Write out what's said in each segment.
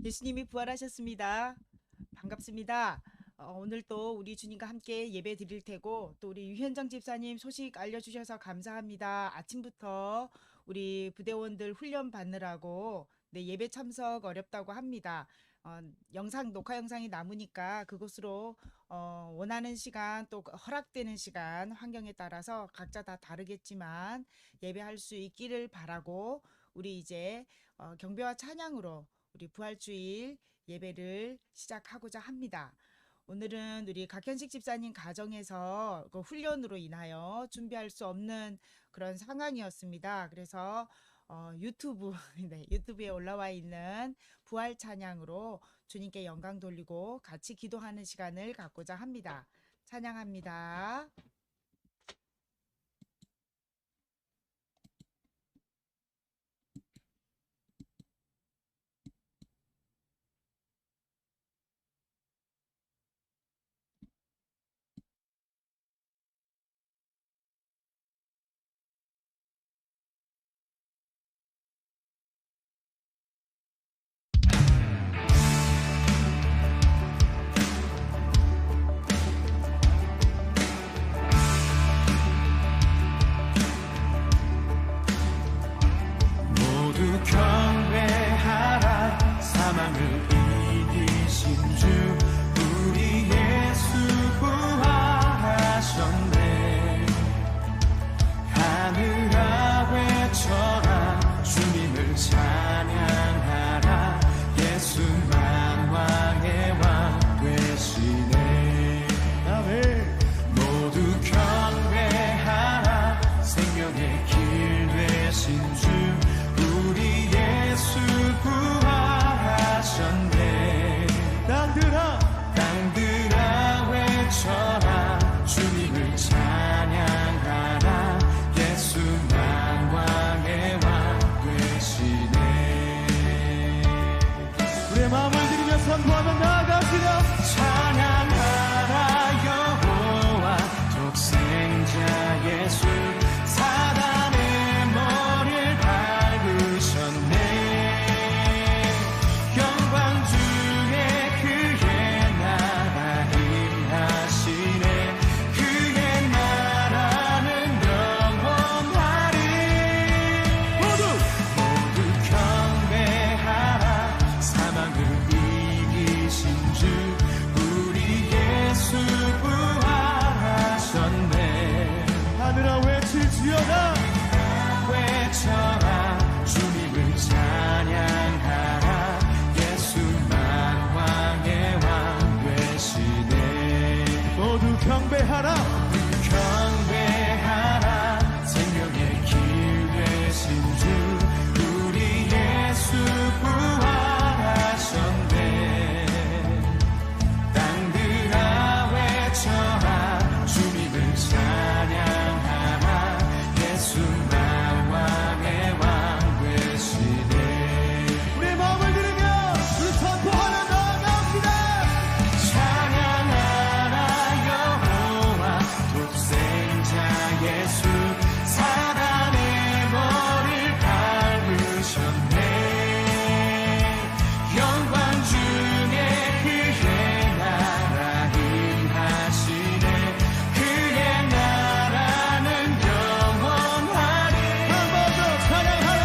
예수님이 부활하셨습니다. 반갑습니다. 오늘 또 우리 주님과 함께 예배 드릴 테고 또 우리 유현정 집사님 소식 알려주셔서 감사합니다. 아침부터 우리 부대원들 훈련 받느라고 예배 참석 어렵다고 합니다. 영상 녹화 영상이 남으니까 그곳으로 원하는 시간 또 허락되는 시간 환경에 따라서 각자 다 다르겠지만 예배할 수 있기를 바라고 우리 이제 경배와 찬양으로 우리 부활주일 예배를 시작하고자 합니다. 오늘은 우리 각현식 집사님 가정에서 그 훈련으로 인하여 준비할 수 없는 그런 상황이었습니다. 그래서 유튜브, 네, 유튜브에 올라와 있는 부활 찬양으로 주님께 영광 돌리고 같이 기도하는 시간을 갖고자 합니다. 찬양합니다. 모두 경배하라. 경배하라. 생명의 길 되신 주 우리 예수 부활하셨네. 땅들아 외쳐라. 주님을 찬양하라. 예수 만왕의 왕 되시네. 우리의 마음을 들으며 우리 선포하며 나아갑니다. 찬양하라 여호와 독생자 예수 사단의 머리를 밟으셨네. 영광 중에 그의 나라 임하시네. 그의 나라는 영원하리. 한 번 더 찬양하라.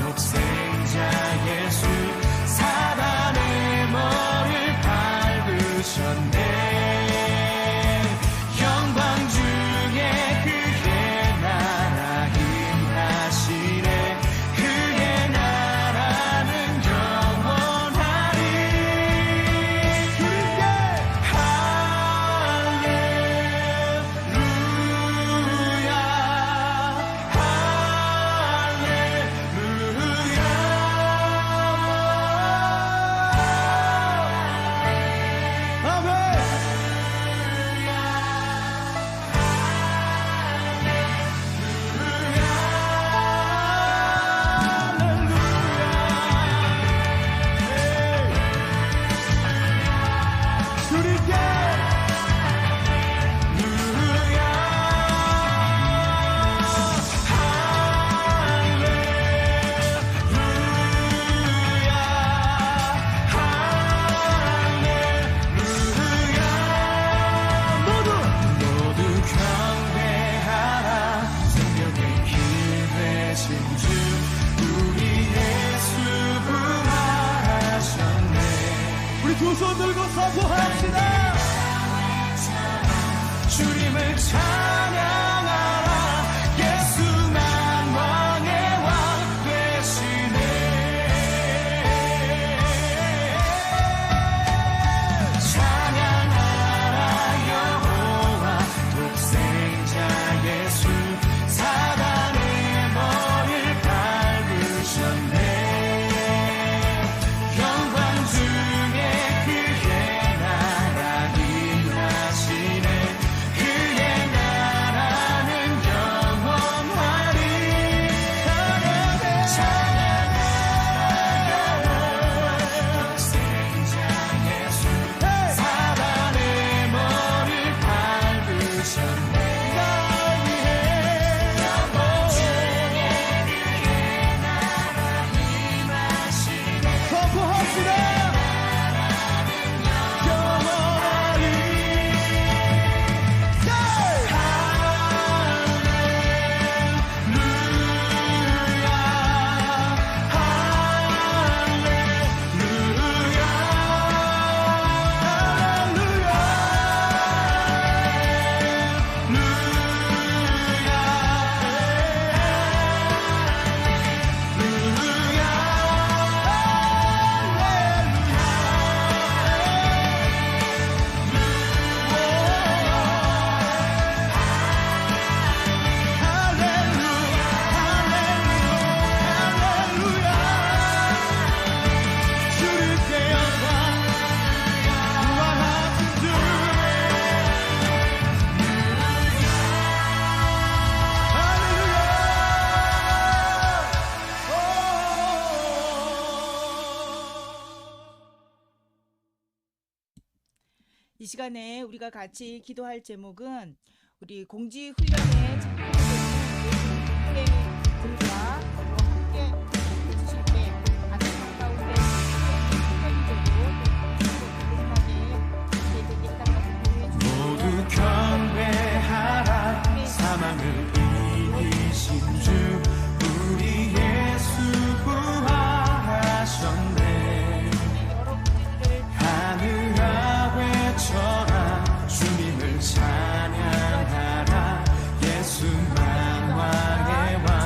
독생자 예수 사단의 머리를 밟으셨네. 영광 중에 그의 나라 임하시네. 그의 나라는 영원하리. 주님께 할렐루야 아멘. 주님께 모두 경배하라. 생명의 길 되신 주 우리 예수 부활하셨네. 우리 두 손 들고 선포합시다. 주님을 찬양하라. 예수 만왕의 왕 되시네. 찬양하라 여호와 독생자 예수 사단의 머리를 밟으셨네. 영광 중에 그의 나라 임하시네. 그의 나라는 영원하리. 찬양하라 여호와 독생자 예수 사단의 머리를 밟으셨네. 영광 중에 그의 나라 임하시네. 선포합시다. 영원하리. 주님께 영광 부활하신 주 이 시간에 우리가 같이 기도할 제목은 우리 공지 훈련에 참여되는 분들과 함께 해주실 때 가정 가운데 훈련이 되고 또 되게 되겠다는 모두 경배하라. 사망을 이기신 주 우리 예수 부활하셨네. 하늘아 외쳐라. 주님을 찬양하라. 예수 만왕의 왕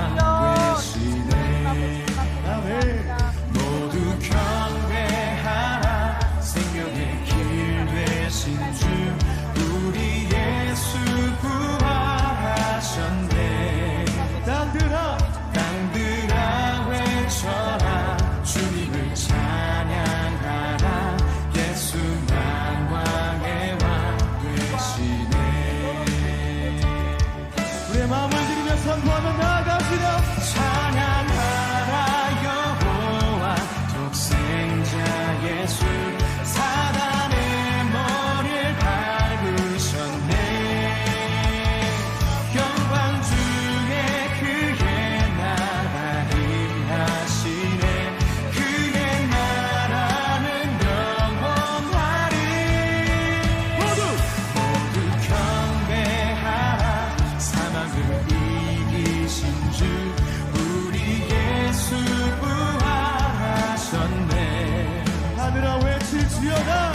외칠지어다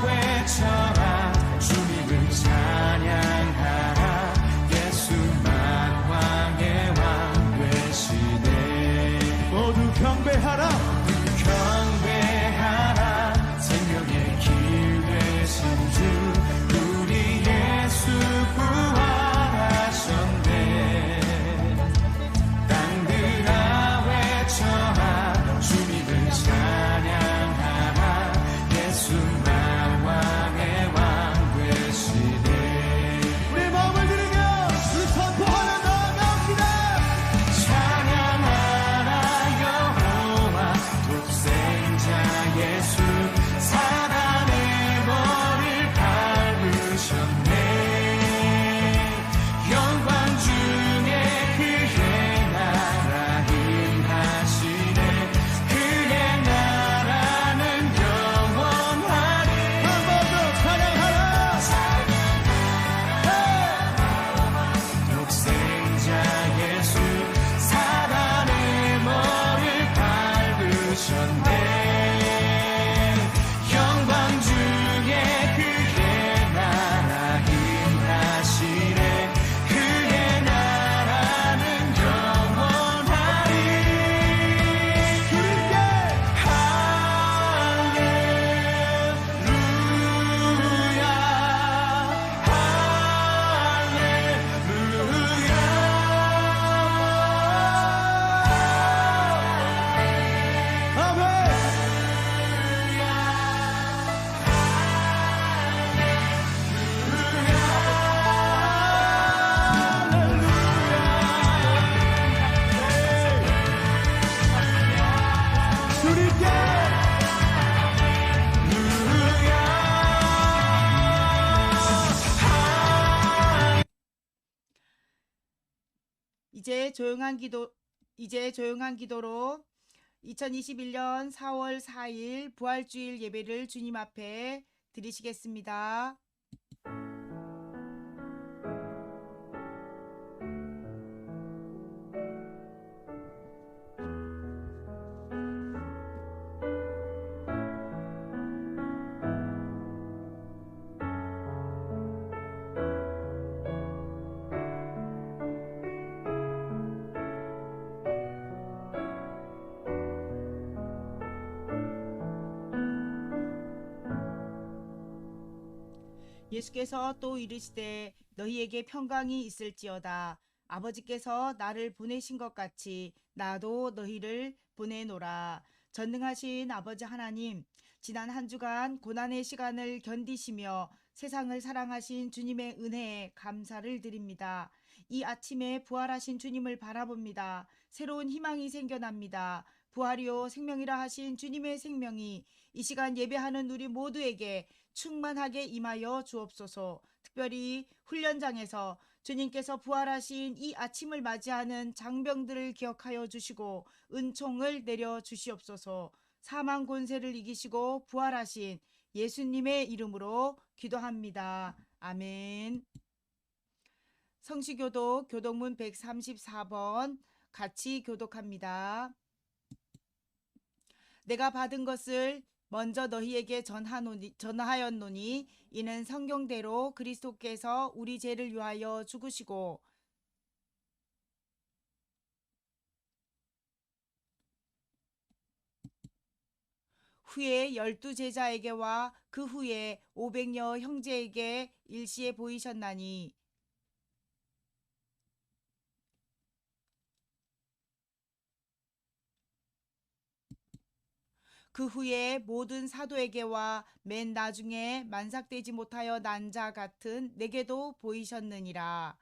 외쳐라 주님을 찬양하라 예수만 왕의 왕 되시네 모두 경배하라 경배하라 생명의 길 되신 주 우리 예수 부활하셨네 땅들아 외쳐라 주님을 찬양하라 예수만 왕의 왕 되시네 우리 마음을 들으며 우리 선포하며 나아갑니다 찬양하라 여호와 독생자 예수 사단의 머리를 밟으셨네 영광 중에 그의 나라 임하시네 그의 나라는 영원하리 한 번 더 찬양하라 독생자 예수 사단의 머리를 밟으셨네 영광 중에 그의 나라 임하시네 그의 나라는 영원하리 주님께 아멘 주님께 이제 조용한 기도로 2021년 4월 4일 부활주일 예배를 주님 앞에 드리시겠습니다. 예수께서 또 이르시되 너희에게 평강이 있을지어다. 아버지께서 나를 보내신 것 같이 나도 너희를 보내노라. 전능하신 아버지 하나님, 지난 한 주간 고난의 시간을 견디시며 세상을 사랑하신 주님의 은혜에 감사를 드립니다. 이 아침에 부활하신 주님을 바라봅니다. 새로운 희망이 생겨납니다. 부활이요 생명이라 하신 주님의 생명이 이 시간 예배하는 우리 모두에게 충만하게 임하여 주옵소서. 특별히 훈련장에서 주님께서 부활하신 이 아침을 맞이하는 장병들을 기억하여 주시고 은총을 내려 주시옵소서. 사망 권세를 이기시고 부활하신 예수님의 이름으로 기도합니다. 아멘. 성시교독 교독문 134번 같이 교독합니다. 내가 받은 것을 먼저 너희에게 전하였노니 이는 성경대로 그리스도께서 우리 죄를 위하여 죽으시고 후에 12제자에게와 그 후에 500여 형제에게 일시에 보이셨나니 그 후에 모든 사도에게와 맨 나중에 만삭되지 못하여 난 자 같은 내게도 보이셨느니라.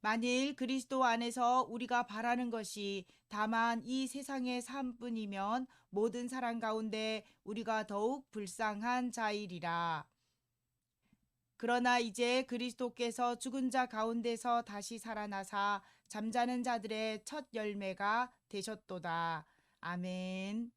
만일 그리스도 안에서 우리가 바라는 것이 다만 이 세상의 삶뿐이면 모든 사람 가운데 우리가 더욱 불쌍한 자이리라. 그러나 이제 그리스도께서 죽은 자 가운데서 다시 살아나사 잠자는 자들의 첫 열매가 되셨도다. 아멘.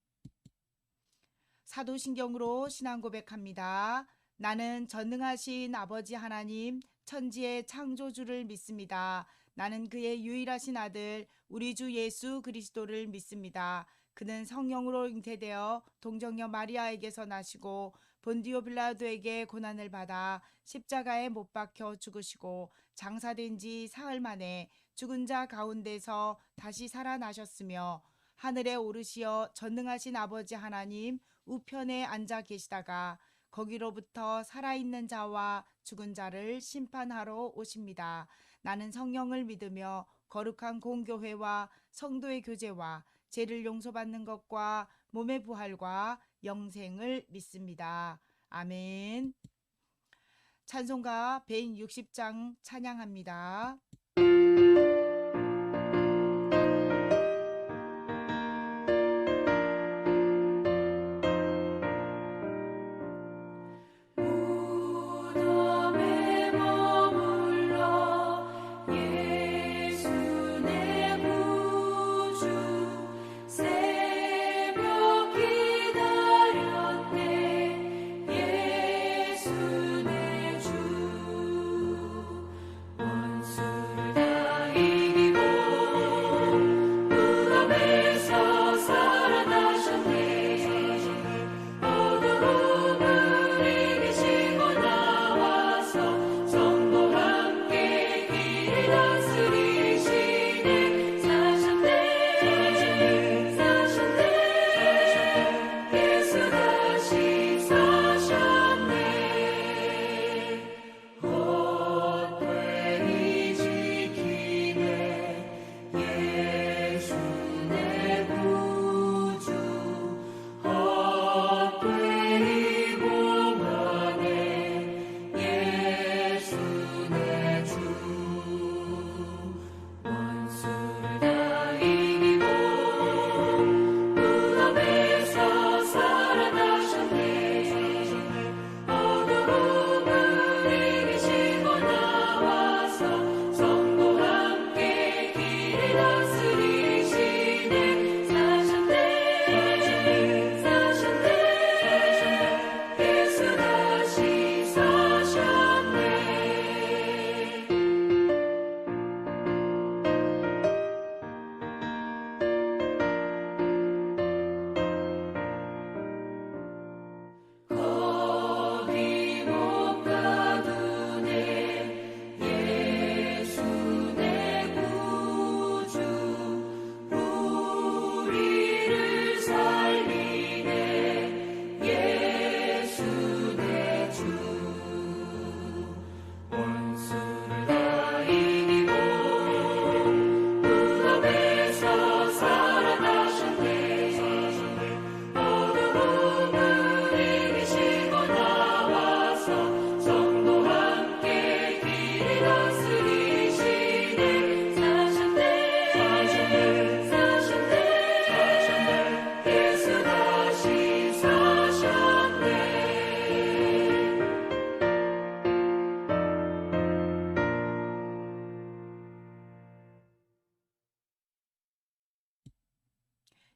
사도신경으로 신앙 고백합니다. 나는 전능하신 아버지 하나님, 천지의 창조주를 믿습니다. 나는 그의 유일하신 아들 우리 주 예수 그리스도를 믿습니다. 그는 성령으로 잉태되어 동정녀 마리아에게서 나시고 본디오 빌라도에게 고난을 받아 십자가에 못 박혀 죽으시고 장사된 지 사흘 만에 죽은 자 가운데서 다시 살아나셨으며 하늘에 오르시어 전능하신 아버지 하나님 우편에 앉아 계시다가 거기로부터 살아있는 자와 죽은 자를 심판하러 오십니다. 나는 성령을 믿으며 거룩한 공교회와 성도의 교제와 죄를 용서받는 것과 몸의 부활과 영생을 믿습니다. 아멘. 찬송가 160장 찬양합니다.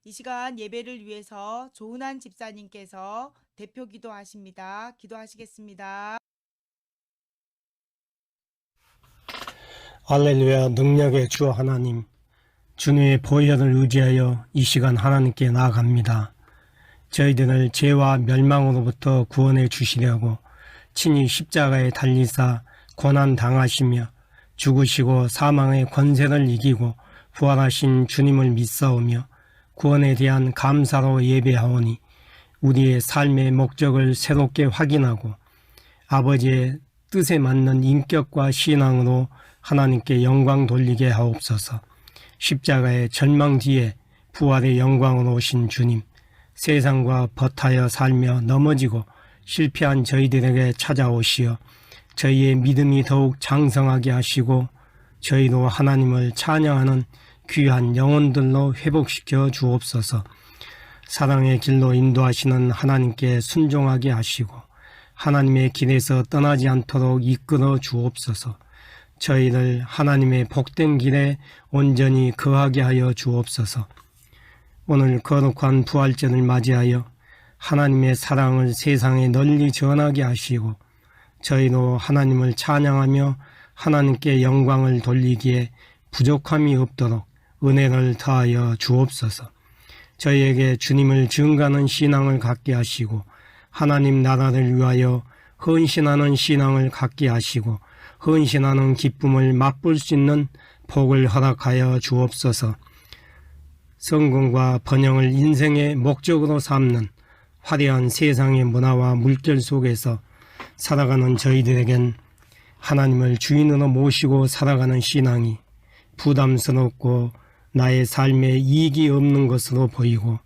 이 시간 예배를 위해서 조은한 집사님께서 대표 기도하십니다. 기도하시겠습니다. 할렐루야. 능력의 주 하나님, 주님의 보혈을 의지하여 이 시간 하나님께 나아갑니다. 저희들을 죄와 멸망으로부터 구원해 주시려고 친히 십자가에 달리사 고난 당하시며 죽으시고 사망의 권세를 이기고 부활하신 주님을 믿사오며 구원에 대한 감사로 예배하오니 우리의 삶의 목적을 새롭게 확인하고 아버지의 뜻에 맞는 인격과 신앙으로 하나님께 영광 돌리게 하옵소서. 십자가의 절망 뒤에 부활의 영광으로 오신 주님, 세상과 버타여 살며 넘어지고 실패한 저희들에게 찾아오시어 저희의 믿음이 더욱 장성하게 하시고 저희도 하나님을 찬양하는 귀한 영혼들로 회복시켜 주옵소서. 사랑의 길로 인도하시는 하나님께 순종하게 하시고 하나님의 길에서 떠나지 않도록 이끌어 주옵소서. 저희를 하나님의 복된 길에 온전히 거하게 하여 주옵소서. 오늘 거룩한 부활절을 맞이하여 하나님의 사랑을 세상에 널리 전하게 하시고 저희도 하나님을 찬양하며 하나님께 영광을 돌리기에 부족함이 없도록 은혜를 더하여 주옵소서. 저희에게 주님을 증거하는 신앙을 갖게 하시고 하나님 나라를 위하여 헌신하는 신앙을 갖게 하시고 헌신하는 기쁨을 맛볼 수 있는 복을 허락하여 주옵소서. 성공과 번영을 인생의 목적으로 삼는 화려한 세상의 문화와 물결 속에서 살아가는 저희들에겐 하나님을 주인으로 모시고 살아가는 신앙이 부담스럽고 나의 삶에 이익이 없는 것으로 보이고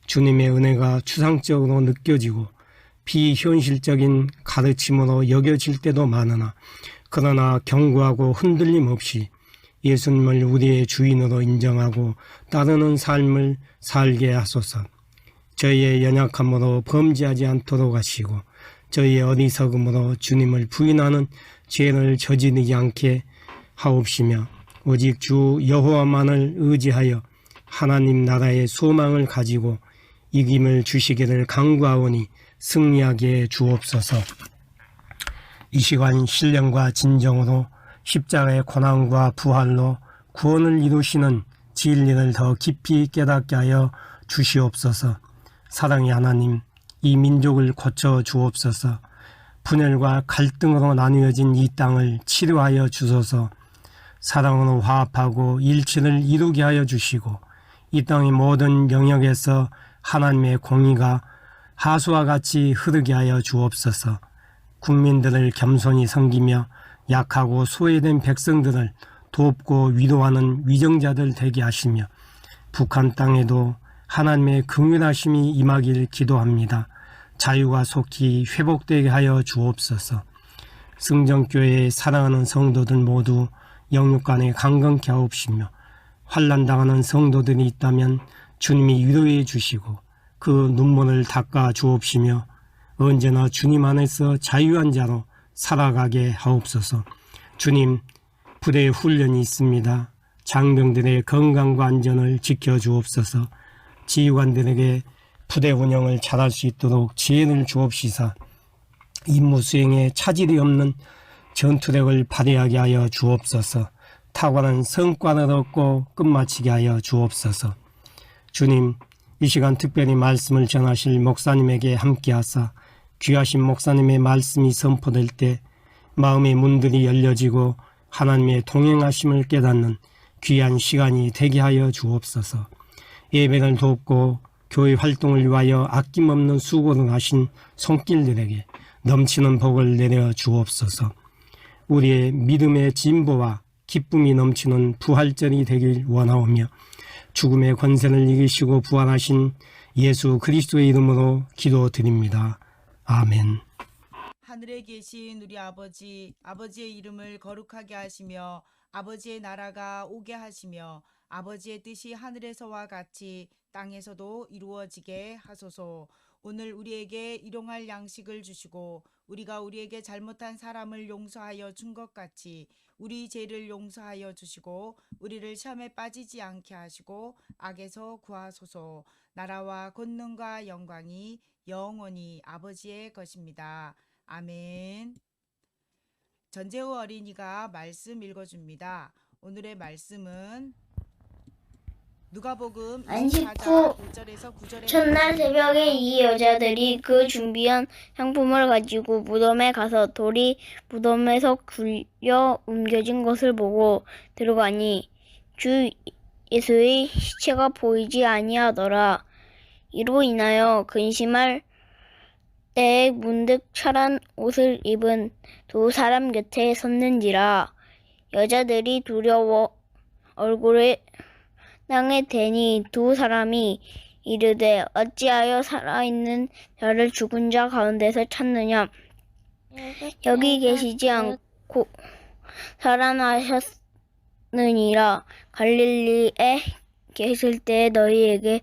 주님의 은혜가 추상적으로 느껴지고 비현실적인 가르침으로 여겨질 때도 많으나 그러나 경고하고 흔들림 없이 예수님을 우리의 주인으로 인정하고 따르는 삶을 살게 하소서. 저희의 연약함으로 범죄하지 않도록 하시고 저희의 어리석음으로 주님을 부인하는 죄를 저지르지 않게 하옵시며 오직 주 여호와만을 의지하여 하나님 나라의 소망을 가지고 이김을 주시기를 간구하오니 승리하게 주옵소서. 이 시간 신령과 진정으로 십자가의 고난과 부활로 구원을 이루시는 진리를 더 깊이 깨닫게 하여 주시옵소서. 사랑의 하나님, 이 민족을 고쳐 주옵소서. 분열과 갈등으로 나누어진 이 땅을 치료하여 주소서. 사랑으로 화합하고 일치를 이루게 하여 주시고 이 땅의 모든 영역에서 하나님의 공의가 하수와 같이 흐르게 하여 주옵소서. 국민들을 겸손히 섬기며 약하고 소외된 백성들을 돕고 위로하는 위정자들 되게 하시며 북한 땅에도 하나님의 긍휼하심이 임하길 기도합니다. 자유가 속히 회복되게 하여 주옵소서. 승정교회에 사랑하는 성도들 모두 영육간에 강건케 하옵시며 환난당하는 성도들이 있다면 주님이 위로해 주시고 그 눈물을 닦아 주옵시며 언제나 주님 안에서 자유한 자로 살아가게 하옵소서. 주님, 부대 훈련이 있습니다. 장병들의 건강과 안전을 지켜주옵소서. 지휘관들에게 부대 운영을 잘할 수 있도록 지혜를 주옵시사 임무 수행에 차질이 없는 전투력을 발휘하게 하여 주옵소서. 탁월한 성과를 얻고 끝마치게 하여 주옵소서. 주님, 이 시간 특별히 말씀을 전하실 목사님에게 함께하사 귀하신 목사님의 말씀이 선포될 때 마음의 문들이 열려지고 하나님의 동행하심을 깨닫는 귀한 시간이 되게 하여 주옵소서. 예배를 돕고 교회 활동을 위하여 아낌없는 수고를 하신 손길들에게 넘치는 복을 내려 주옵소서. 우리의 믿음의 진보와 기쁨이 넘치는 부활절이 되길 원하오며 죽음의 권세를 이기시고 부활하신 예수 그리스도의 이름으로 기도드립니다. 아멘. 하늘에 계신 우리 아버지, 아버지의 이름을 거룩하게 하시며 아버지의 나라가 오게 하시며 아버지의 뜻이 하늘에서와 같이 땅에서도 이루어지게 하소서. 오늘 우리에게 일용할 양식을 주시고 우리가 우리에게 잘못한 사람을 용서하여 준 것 같이 우리 죄를 용서하여 주시고 우리를 시험에 빠지지 않게 하시고 악에서 구하소서. 나라와 권능과 영광이 영원히 아버지의 것입니다. 아멘. 전재호 어린이가 말씀 읽어줍니다. 오늘의 말씀은 누가복음 안식 24장 후 1절에서 9절에 첫날 새벽에 이 여자들이 그 준비한 향품을 가지고 무덤에 가서 돌이 무덤에서 굴려 옮겨진 것을 보고 들어가니 주 예수의 시체가 보이지 아니하더라. 이로 인하여 근심할 때에 문득 철한 옷을 입은 두 사람 곁에 섰는지라. 여자들이 두려워 얼굴에 땅에 대니 두 사람이 이르되 어찌하여 살아있는 자를 죽은 자 가운데서 찾느냐. 여기 계시지 않고 살아나셨느니라. 갈릴리에 계실 때 너희에게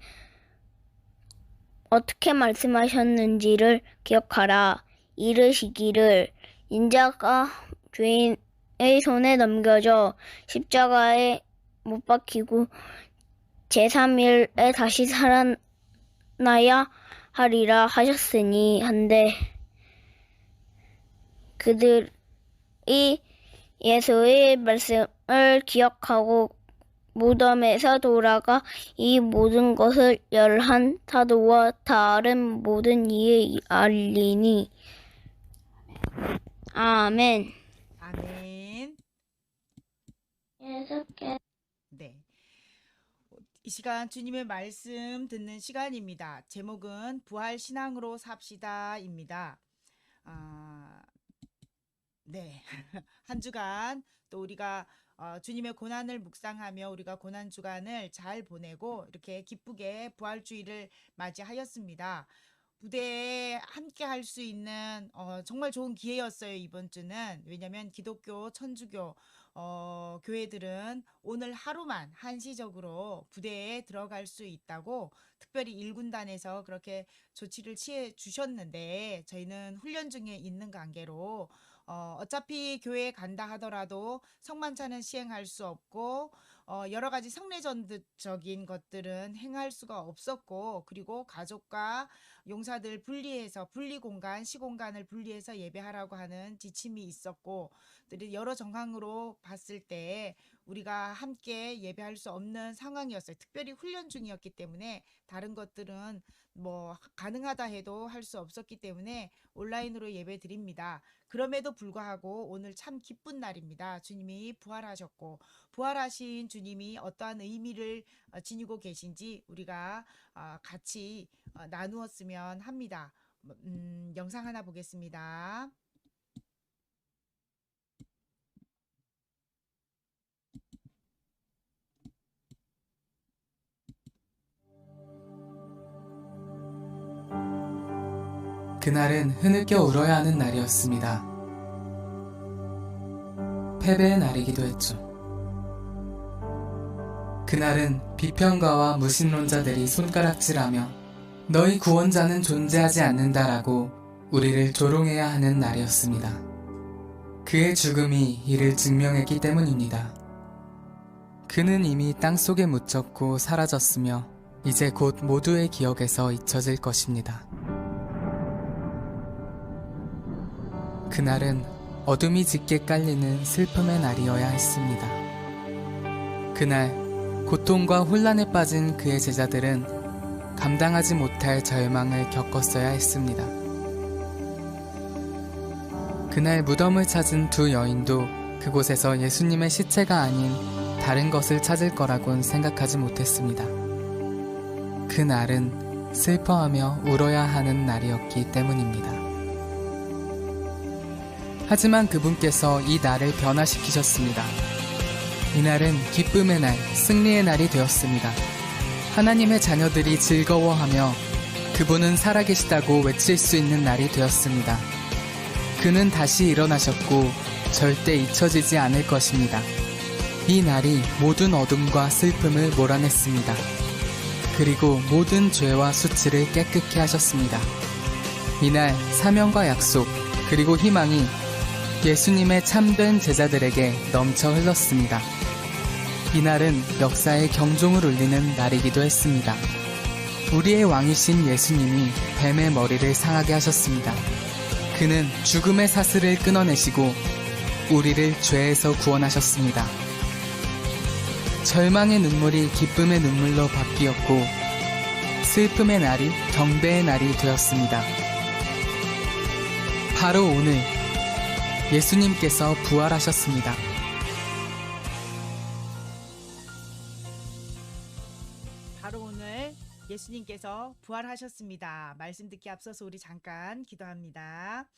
어떻게 말씀하셨는지를 기억하라. 이르시기를 인자가 죄인의 손에 넘겨져 십자가에 못 박히고 제3일에 다시 살아나야 하리라 하셨으니 한데 그들이 예수의 말씀을 기억하고 무덤에서 돌아가 이 모든 것을 열한 사도와 다른 모든 이에 알리니. 아멘. 아멘. 예수께 네. 이 시간 주님의 말씀 듣는 시간입니다. 제목은 부활 신앙으로 삽시다입니다. 네. 한 주간 또 우리가 주님의 고난을 묵상하며 우리가 고난 주간을 잘 보내고 이렇게 기쁘게 부활주의를 맞이하였습니다. 무대에 함께 할 수 있는 정말 좋은 기회였어요, 이번 주는. 왜냐면 기독교, 천주교 교회들은 오늘 하루만 한시적으로 부대에 들어갈 수 있다고 특별히 1군단에서 그렇게 조치를 취해 주셨는데 저희는 훈련 중에 있는 관계로 어차피 교회에 간다 하더라도 성만찬은 시행할 수 없고 여러 가지 성례전적인 것들은 행할 수가 없었고 그리고 가족과 용사들 분리해서 분리공간, 시공간을 분리해서 예배하라고 하는 지침이 있었고 여러 정황으로 봤을 때 우리가 함께 예배할 수 없는 상황이었어요. 특별히 훈련 중이었기 때문에 다른 것들은 뭐 가능하다 해도 할 수 없었기 때문에 온라인으로 예배 드립니다. 그럼에도 불구하고 오늘 참 기쁜 날입니다. 주님이 부활하셨고 부활하신 주님이 어떠한 의미를 지니고 계신지 우리가 같이 나누었으면 합니다. 영상 하나 보겠습니다. 그날은 흐느껴 울어야 하는 날이었습니다. 패배의 날이기도 했죠. 그날은 비평가와 무신론자들이 손가락질하며 너희 구원자는 존재하지 않는다라고 우리를 조롱해야 하는 날이었습니다. 그의 죽음이 이를 증명했기 때문입니다. 그는 이미 땅속에 묻혔고 사라졌으며 이제 곧 모두의 기억에서 잊혀질 것입니다. 그날은 어둠이 짙게 깔리는 슬픔의 날이어야 했습니다. 그날 고통과 혼란에 빠진 그의 제자들은 감당하지 못할 절망을 겪었어야 했습니다. 그날 무덤을 찾은 두 여인도 그곳에서 예수님의 시체가 아닌 다른 것을 찾을 거라곤 생각하지 못했습니다. 그날은 슬퍼하며 울어야 하는 날이었기 때문입니다. 하지만 그분께서 이 날을 변화시키셨습니다. 이날은 기쁨의 날, 승리의 날이 되었습니다. 하나님의 자녀들이 즐거워하며 그분은 살아계시다고 외칠 수 있는 날이 되었습니다. 그는 다시 일어나셨고 절대 잊혀지지 않을 것입니다. 이 날이 모든 어둠과 슬픔을 몰아냈습니다. 그리고 모든 죄와 수치를 깨끗게 하셨습니다. 이날 사명과 약속 그리고 희망이 예수님의 참된 제자들에게 넘쳐 흘렀습니다. 이날은 역사의 경종을 울리는 날이기도 했습니다. 우리의 왕이신 예수님이 뱀의 머리를 상하게 하셨습니다. 그는 죽음의 사슬을 끊어내시고 우리를 죄에서 구원하셨습니다. 절망의 눈물이 기쁨의 눈물로 바뀌었고 슬픔의 날이 경배의 날이 되었습니다. 바로 오늘 예수님께서 부활하셨습니다. 바로 오늘 예수님께서 부활하셨습니다. 말씀 듣기 앞서서 우리 잠깐 기도합니다.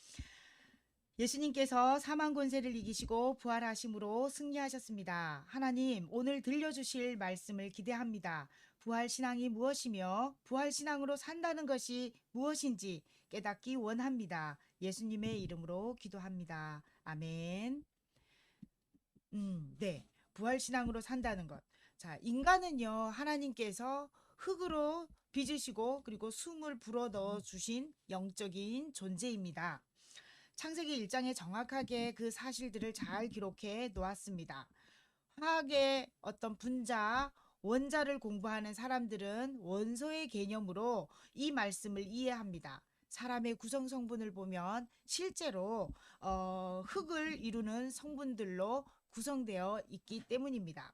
예수님께서 사망 권세를 이기시고 부활하심으로 승리하셨습니다. 하나님, 오늘 들려주실 말씀을 기대합니다. 부활 신앙이 무엇이며 부활 신앙으로 산다는 것이 무엇인지 깨닫기 원합니다. 예수님의 이름으로 기도합니다. 아멘. 네. 부활 신앙으로 산다는 것. 자, 인간은요, 하나님께서 흙으로 빚으시고 그리고 숨을 불어 넣어 주신 영적인 존재입니다. 창세기 1장에 정확하게 그 사실들을 잘 기록해 놓았습니다. 화학의 어떤 분자, 원자를 공부하는 사람들은 원소의 개념으로 이 말씀을 이해합니다. 사람의 구성 성분을 보면 실제로 흙을 이루는 성분들로 구성되어 있기 때문입니다.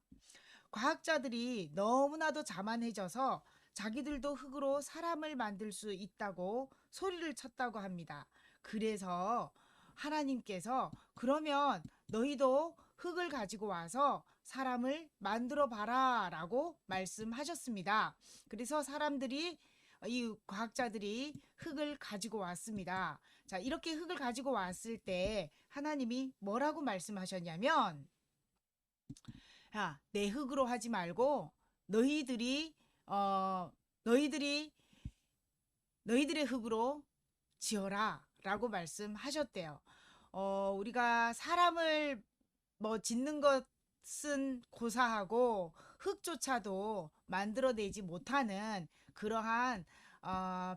과학자들이 너무나도 자만해져서 자기들도 흙으로 사람을 만들 수 있다고 소리를 쳤다고 합니다. 그래서 하나님께서 그러면 너희도 흙을 가지고 와서 사람을 만들어 봐라 라고 말씀하셨습니다. 그래서 사람들이 이 과학자들이 흙을 가지고 왔습니다. 자, 이렇게 흙을 가지고 왔을 때 하나님이 뭐라고 말씀하셨냐면, 야, 내 흙으로 하지 말고 너희들이 너희들의 흙으로 지어라 라고 말씀하셨대요. 우리가 사람을 뭐 짓는 것은 고사하고 흙조차도 만들어내지 못하는 그러한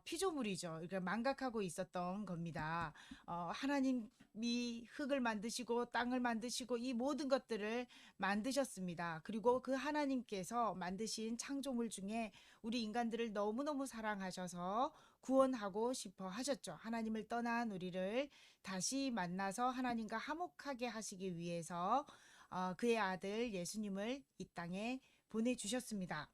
피조물이죠. 그러니까 망각하고 있었던 겁니다. 하나님이 흙을 만드시고 땅을 만드시고 이 모든 것들을 만드셨습니다. 그리고 그 하나님께서 만드신 창조물 중에 우리 인간들을 너무너무 사랑하셔서 구원하고 싶어 하셨죠. 하나님을 떠난 우리를 다시 만나서 하나님과 화목하게 하시기 위해서 그의 아들 예수님을 이 땅에 보내주셨습니다.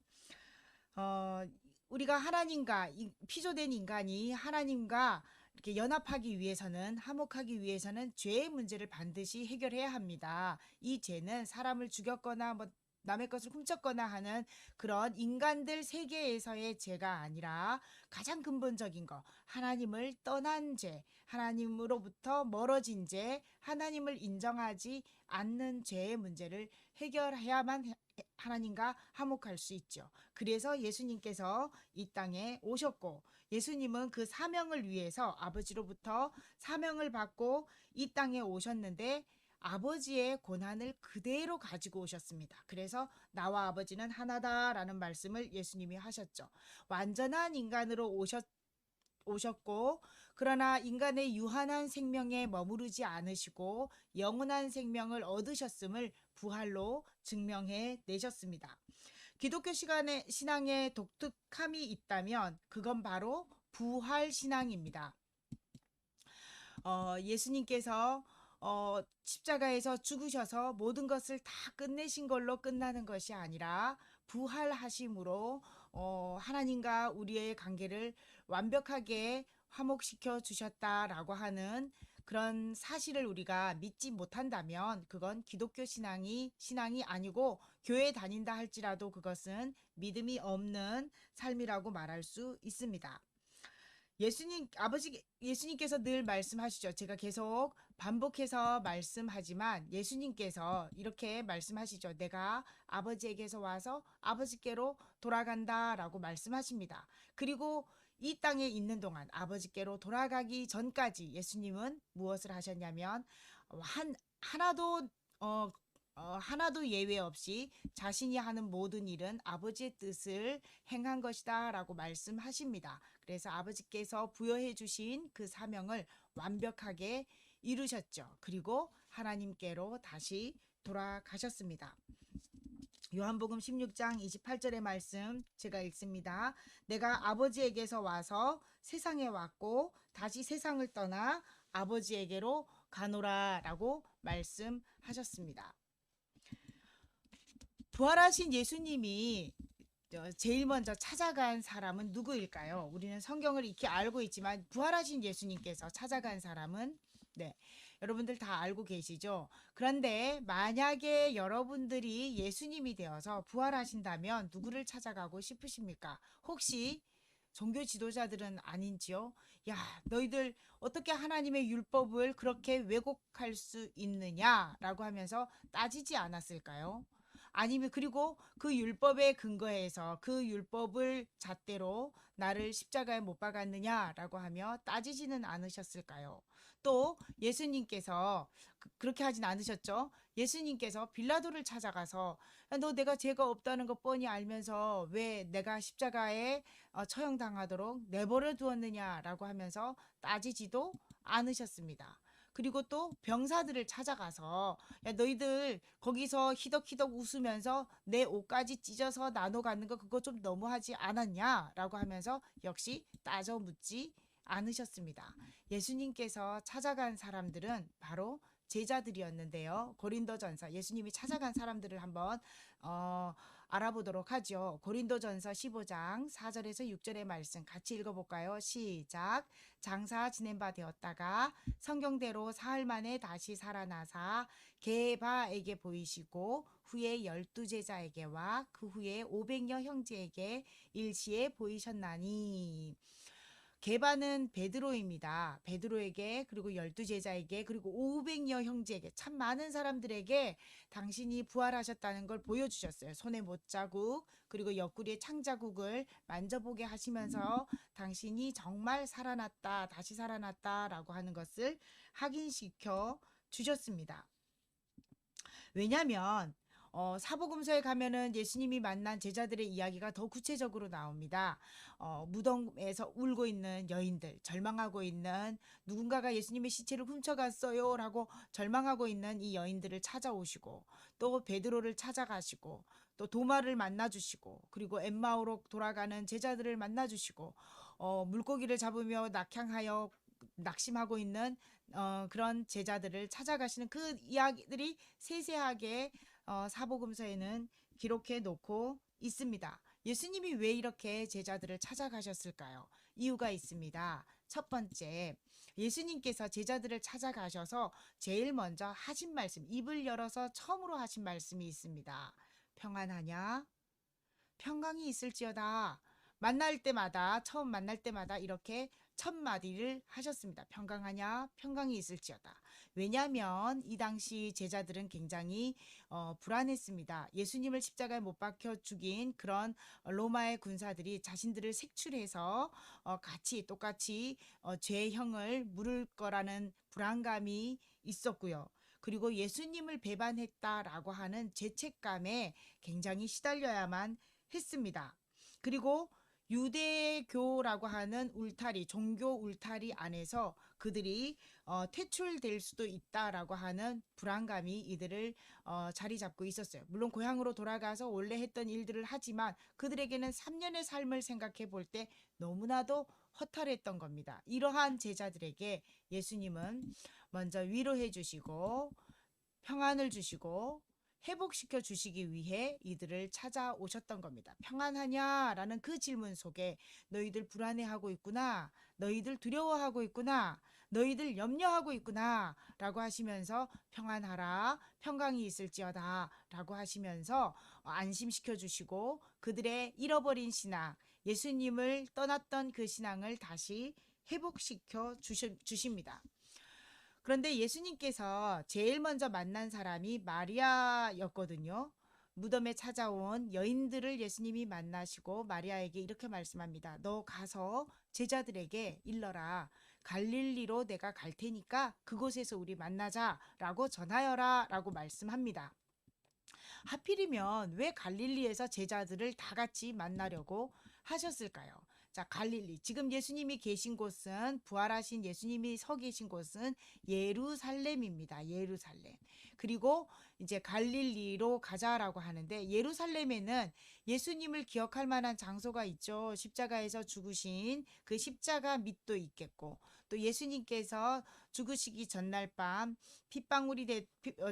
우리가 하나님과 피조된 인간이 하나님과 이렇게 연합하기 위해서는 화목하기 위해서는 죄의 문제를 반드시 해결해야 합니다. 이 죄는 사람을 죽였거나 뭐 남의 것을 훔쳤거나 하는 그런 인간들 세계에서의 죄가 아니라 가장 근본적인 거, 하나님을 떠난 죄, 하나님으로부터 멀어진 죄, 하나님을 인정하지 않는 죄의 문제를 해결해야만 하나님과 화목할 수 있죠. 그래서 예수님께서 이 땅에 오셨고, 예수님은 그 사명을 위해서 아버지로부터 사명을 받고 이 땅에 오셨는데 아버지의 고난을 그대로 가지고 오셨습니다. 그래서 나와 아버지는 하나다라는 말씀을 예수님이 하셨죠. 완전한 인간으로 오셨고, 그러나 인간의 유한한 생명에 머무르지 않으시고 영원한 생명을 얻으셨음을 부활로 증명해 내셨습니다. 기독교 신앙에 독특함이 있다면 그건 바로 부활 신앙입니다. 예수님께서 십자가에서 죽으셔서 모든 것을 다 끝내신 걸로 끝나는 것이 아니라 부활하심으로 하나님과 우리의 관계를 완벽하게 화목시켜 주셨다라고 하는 그런 사실을 우리가 믿지 못한다면 그건 기독교 신앙이 아니고 교회 다닌다 할지라도 그것은 믿음이 없는 삶이라고 말할 수 있습니다. 예수님께서 늘 말씀하시죠. 제가 계속 반복해서 말씀하지만 예수님께서 이렇게 말씀하시죠. 내가 아버지에게서 와서 아버지께로 돌아간다라고 말씀하십니다. 그리고 이 땅에 있는 동안 아버지께로 돌아가기 전까지 예수님은 무엇을 하셨냐면 하나도 예외 없이 자신이 하는 모든 일은 아버지의 뜻을 행한 것이다 라고 말씀하십니다. 그래서 아버지께서 부여해 주신 그 사명을 완벽하게 이루셨죠. 그리고 하나님께로 다시 돌아가셨습니다. 요한복음 16장 28절의 말씀 제가 읽습니다. 내가 아버지에게서 와서 세상에 왔고 다시 세상을 떠나 아버지에게로 가노라 라고 말씀하셨습니다. 부활하신 예수님이 제일 먼저 찾아간 사람은 누구일까요? 우리는 성경을 익히 알고 있지만 부활하신 예수님께서 찾아간 사람은 여러분들 다 알고 계시죠? 그런데 만약에 여러분들이 예수님이 되어서 부활하신다면 누구를 찾아가고 싶으십니까? 혹시 종교 지도자들은 아닌지요? 야, 너희들 어떻게 하나님의 율법을 그렇게 왜곡할 수 있느냐라고 하면서 따지지 않았을까요? 아니면 그리고 그 율법에 근거해서 그 율법을 잣대로 나를 십자가에 못 박았느냐라고 하며 따지지는 않으셨을까요? 또 예수님께서 그렇게 하진 않으셨죠? 예수님께서 빌라도를 찾아가서 너 내가 죄가 없다는 것 뻔히 알면서 왜 내가 십자가에 처형당하도록 내버려 두었느냐라고 하면서 따지지도 않으셨습니다. 그리고 또 병사들을 찾아가서 야 너희들 거기서 희덕희덕 웃으면서 내 옷까지 찢어서 나눠 갖는 거 그거 좀 너무하지 않았냐 라고 하면서 역시 따져 묻지 않으셨습니다. 예수님께서 찾아간 사람들은 바로 제자들이었는데요. 고린도전서 예수님이 찾아간 사람들을 한번 알아보도록 하죠. 고린도전서 15장 4절에서 6절의 말씀 같이 읽어볼까요? 시작. 장사 지낸 바 되었다가 성경대로 사흘 만에 다시 살아나사 게바에게 보이시고 후에 12제자에게와 그 후에 500여 형제에게 일시에 보이셨나니. 게바는 베드로입니다. 베드로에게 그리고 12제자에게 그리고 500여 형제에게 참 많은 사람들에게 당신이 부활하셨다는 걸 보여주셨어요. 손에 못자국 그리고 옆구리에 창자국을 만져보게 하시면서 당신이 정말 살아났다 다시 살아났다라고 하는 것을 확인시켜 주셨습니다. 왜냐하면 사복음서에 가면은 예수님이 만난 제자들의 이야기가 더 구체적으로 나옵니다. 무덤에서 울고 있는 여인들, 절망하고 있는 누군가가 예수님의 시체를 훔쳐갔어요 라고 절망하고 있는 이 여인들을 찾아오시고 또 베드로를 찾아가시고 또 도마를 만나주시고 그리고 엠마오로 돌아가는 제자들을 만나주시고 물고기를 잡으며 낙향하여 낙심하고 있는 그런 제자들을 찾아가시는 그 이야기들이 세세하게 사복음서에는 기록해 놓고 있습니다. 예수님이 왜 이렇게 제자들을 찾아가셨을까요? 이유가 있습니다. 첫 번째, 예수님께서 제자들을 찾아가셔서 제일 먼저 하신 말씀, 입을 열어서 처음으로 하신 말씀이 있습니다. 평안하냐? 평강이 있을지어다. 처음 만날 때마다 이렇게 첫 마디를 하셨습니다. 평강하냐? 평강이 있을지어다. 왜냐하면 이 당시 제자들은 굉장히 불안했습니다. 예수님을 십자가에 못 박혀 죽인 그런 로마의 군사들이 자신들을 색출해서 똑같이 죄형을 물을 거라는 불안감이 있었고요. 그리고 예수님을 배반했다라고 하는 죄책감에 굉장히 시달려야만 했습니다. 그리고 유대교라고 하는 울타리, 종교 울타리 안에서 그들이 퇴출될 수도 있다라고 하는 불안감이 이들을 자리 잡고 있었어요. 물론 고향으로 돌아가서 원래 했던 일들을 하지만 그들에게는 3년의 삶을 생각해 볼 때 너무나도 허탈했던 겁니다. 이러한 제자들에게 예수님은 먼저 위로해 주시고 평안을 주시고 회복시켜 주시기 위해 이들을 찾아오셨던 겁니다. 평안하냐라는 그 질문 속에 너희들 불안해하고 있구나. 너희들 두려워하고 있구나. 너희들 염려하고 있구나. 라고 하시면서 평안하라. 평강이 있을지어다. 라고 하시면서 안심시켜 주시고 그들의 잃어버린 신앙, 예수님을 떠났던 그 신앙을 다시 회복시켜 주십니다. 그런데 예수님께서 제일 먼저 만난 사람이 마리아였거든요. 무덤에 찾아온 여인들을 예수님이 만나시고 마리아에게 이렇게 말씀합니다. 너 가서 제자들에게 일러라. 갈릴리로 내가 갈 테니까 그곳에서 우리 만나자라고 전하여라 라고 말씀합니다. 하필이면 왜 갈릴리에서 제자들을 다 같이 만나려고 하셨을까요? 자, 갈릴리. 지금 예수님이 계신 곳은 부활하신 예수님이 서 계신 곳은 예루살렘입니다. 예루살렘. 그리고 이제 갈릴리로 가자라고 하는데 예루살렘에는 예수님을 기억할 만한 장소가 있죠. 십자가에서 죽으신 그 십자가 밑도 있겠고 또 예수님께서 죽으시기 전날 밤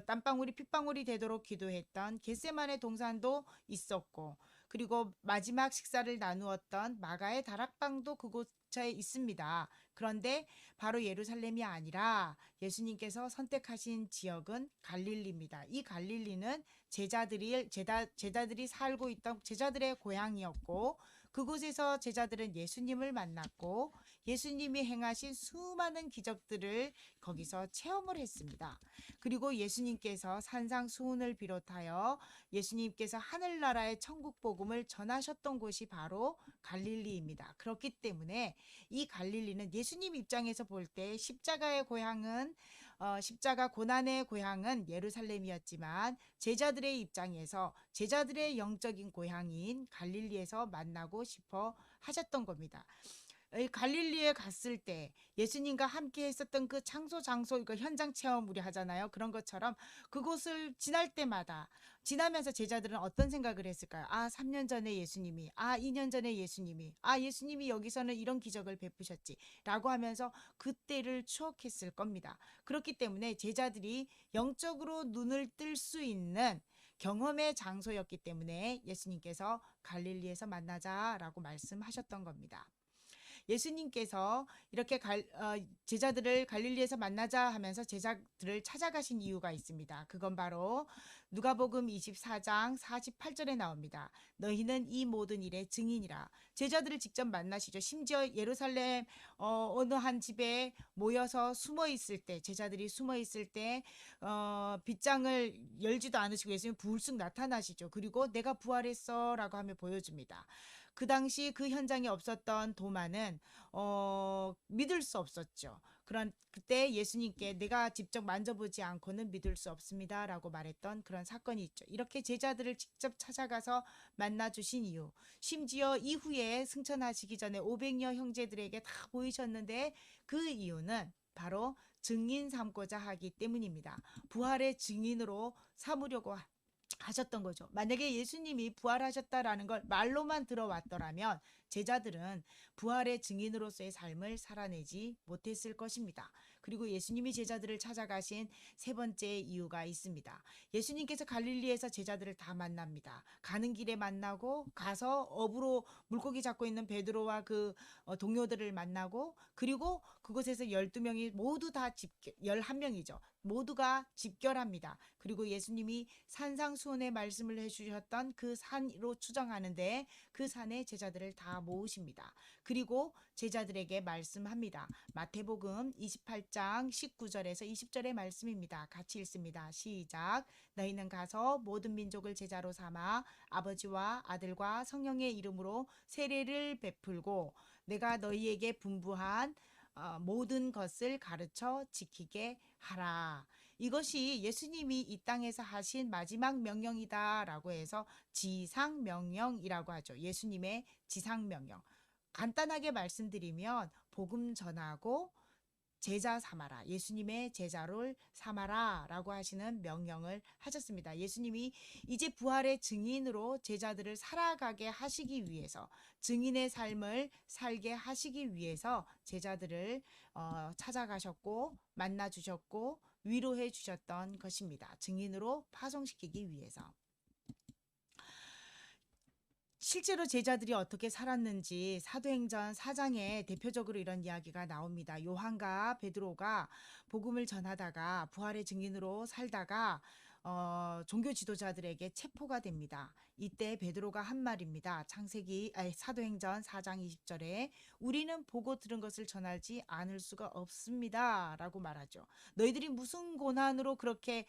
땀방울이 핏방울이 되도록 기도했던 겟세마네 동산도 있었고 그리고 마지막 식사를 나누었던 마가의 다락방도 그곳에 있습니다. 그런데 바로 예루살렘이 아니라 예수님께서 선택하신 지역은 갈릴리입니다. 이 갈릴리는 제자들이 살고 있던 제자들의 고향이었고 그곳에서 제자들은 예수님을 만났고 예수님이 행하신 수많은 기적들을 거기서 체험을 했습니다. 그리고 예수님께서 산상수훈을 비롯하여 예수님께서 하늘나라의 천국 복음을 전하셨던 곳이 바로 갈릴리입니다. 그렇기 때문에 이 갈릴리는 예수님 입장에서 볼 때 십자가의 고향은 십자가 고난의 고향은 예루살렘이었지만 제자들의 입장에서 제자들의 영적인 고향인 갈릴리에서 만나고 싶어 하셨던 겁니다. 이 갈릴리에 갔을 때 예수님과 함께 했었던 그 장소 이거 현장 체험 우리 하잖아요. 그런 것처럼 그곳을 지날 때마다 지나면서 제자들은 어떤 생각을 했을까요? 아, 3년 전에 예수님이, 아, 2년 전에 예수님이, 아, 예수님이 여기서는 이런 기적을 베푸셨지라고 하면서 그때를 추억했을 겁니다. 그렇기 때문에 제자들이 영적으로 눈을 뜰 수 있는 경험의 장소였기 때문에 예수님께서 갈릴리에서 만나자라고 말씀하셨던 겁니다. 예수님께서 이렇게 제자들을 갈릴리에서 만나자 하면서 제자들을 찾아가신 이유가 있습니다. 그건 바로 누가복음 24장 48절에 나옵니다. 너희는 이 모든 일의 증인이라. 제자들을 직접 만나시죠. 심지어 예루살렘 어느 한 집에 모여서 숨어 있을 때, 제자들이 숨어 있을 때 빗장을 열지도 않으시고 예수님 불쑥 나타나시죠. 그리고 내가 부활했어라고 하며 보여줍니다. 그 당시 그 현장에 없었던 도마는 믿을 수 없었죠. 그때 예수님께 내가 직접 만져보지 않고는 믿을 수 없습니다라고 말했던 그런 사건이 있죠. 이렇게 제자들을 직접 찾아가서 만나 주신 이유. 심지어 이후에 승천하시기 전에 500여 형제들에게 다 보이셨는데 그 이유는 바로 증인 삼고자 하기 때문입니다. 부활의 증인으로 삼으려고 하셨던 거죠. 만약에 예수님이 부활하셨다라는 걸 말로만 들어왔더라면 제자들은 부활의 증인으로서의 삶을 살아내지 못했을 것입니다. 그리고 예수님이 제자들을 찾아가신 세 번째 이유가 있습니다. 예수님께서 갈릴리에서 제자들을 다 만납니다. 가는 길에 만나고 가서 업으로 물고기 잡고 있는 베드로와 그 동료들을 만나고 그리고 그곳에서 12명이 모두 다 11명이죠. 모두가 집결합니다. 그리고 예수님이 산상수훈의 말씀을 해주셨던 그 산으로 추정하는데 그 산에 제자들을 다 모으십니다. 그리고 제자들에게 말씀합니다. 마태복음 28장 19절에서 20절의 말씀입니다. 같이 읽습니다. 시작. 너희는 가서 모든 민족을 제자로 삼아 아버지와 아들과 성령의 이름으로 세례를 베풀고 내가 너희에게 분부한 모든 것을 가르쳐 지키게 하라. 이것이 예수님이 이 땅에서 하신 마지막 명령이다라고 해서 지상명령이라고 하죠. 예수님의 지상명령. 간단하게 말씀드리면 복음 전하고 제자 삼아라. 예수님의 제자를 삼아라 라고 하시는 명령을 하셨습니다. 예수님이 이제 부활의 증인으로 제자들을 살아가게 하시기 위해서 증인의 삶을 살게 하시기 위해서 제자들을 찾아가셨고 만나 주셨고 위로해 주셨던 것입니다. 증인으로 파송시키기 위해서. 실제로 제자들이 어떻게 살았는지 사도행전 4장에 대표적으로 이런 이야기가 나옵니다. 요한과 베드로가 복음을 전하다가 부활의 증인으로 살다가 종교 지도자들에게 체포가 됩니다. 이때 베드로가 한 말입니다. 사도행전 4장 20절에 우리는 보고 들은 것을 전하지 않을 수가 없습니다. 라고 말하죠. 너희들이 무슨 고난으로 그렇게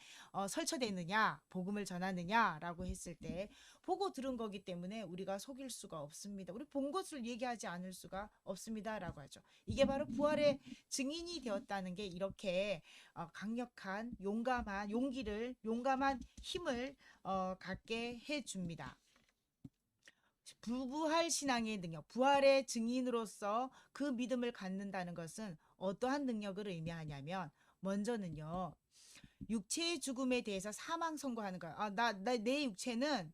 설쳐대느냐, 복음을 전하느냐 라고 했을 때 보고 들은 거기 때문에 우리가 속일 수가 없습니다. 우리 본 것을 얘기하지 않을 수가 없습니다. 라고 하죠. 이게 바로 부활의 증인이 되었다는 게 이렇게 강력한 용감한 힘을 갖게 해줍니다. 부활 신앙의 능력, 부활의 증인으로서 그 믿음을 갖는다는 것은 어떠한 능력을 의미하냐면 먼저는요. 육체의 죽음에 대해서 사망 선고하는 거예요. 내 육체는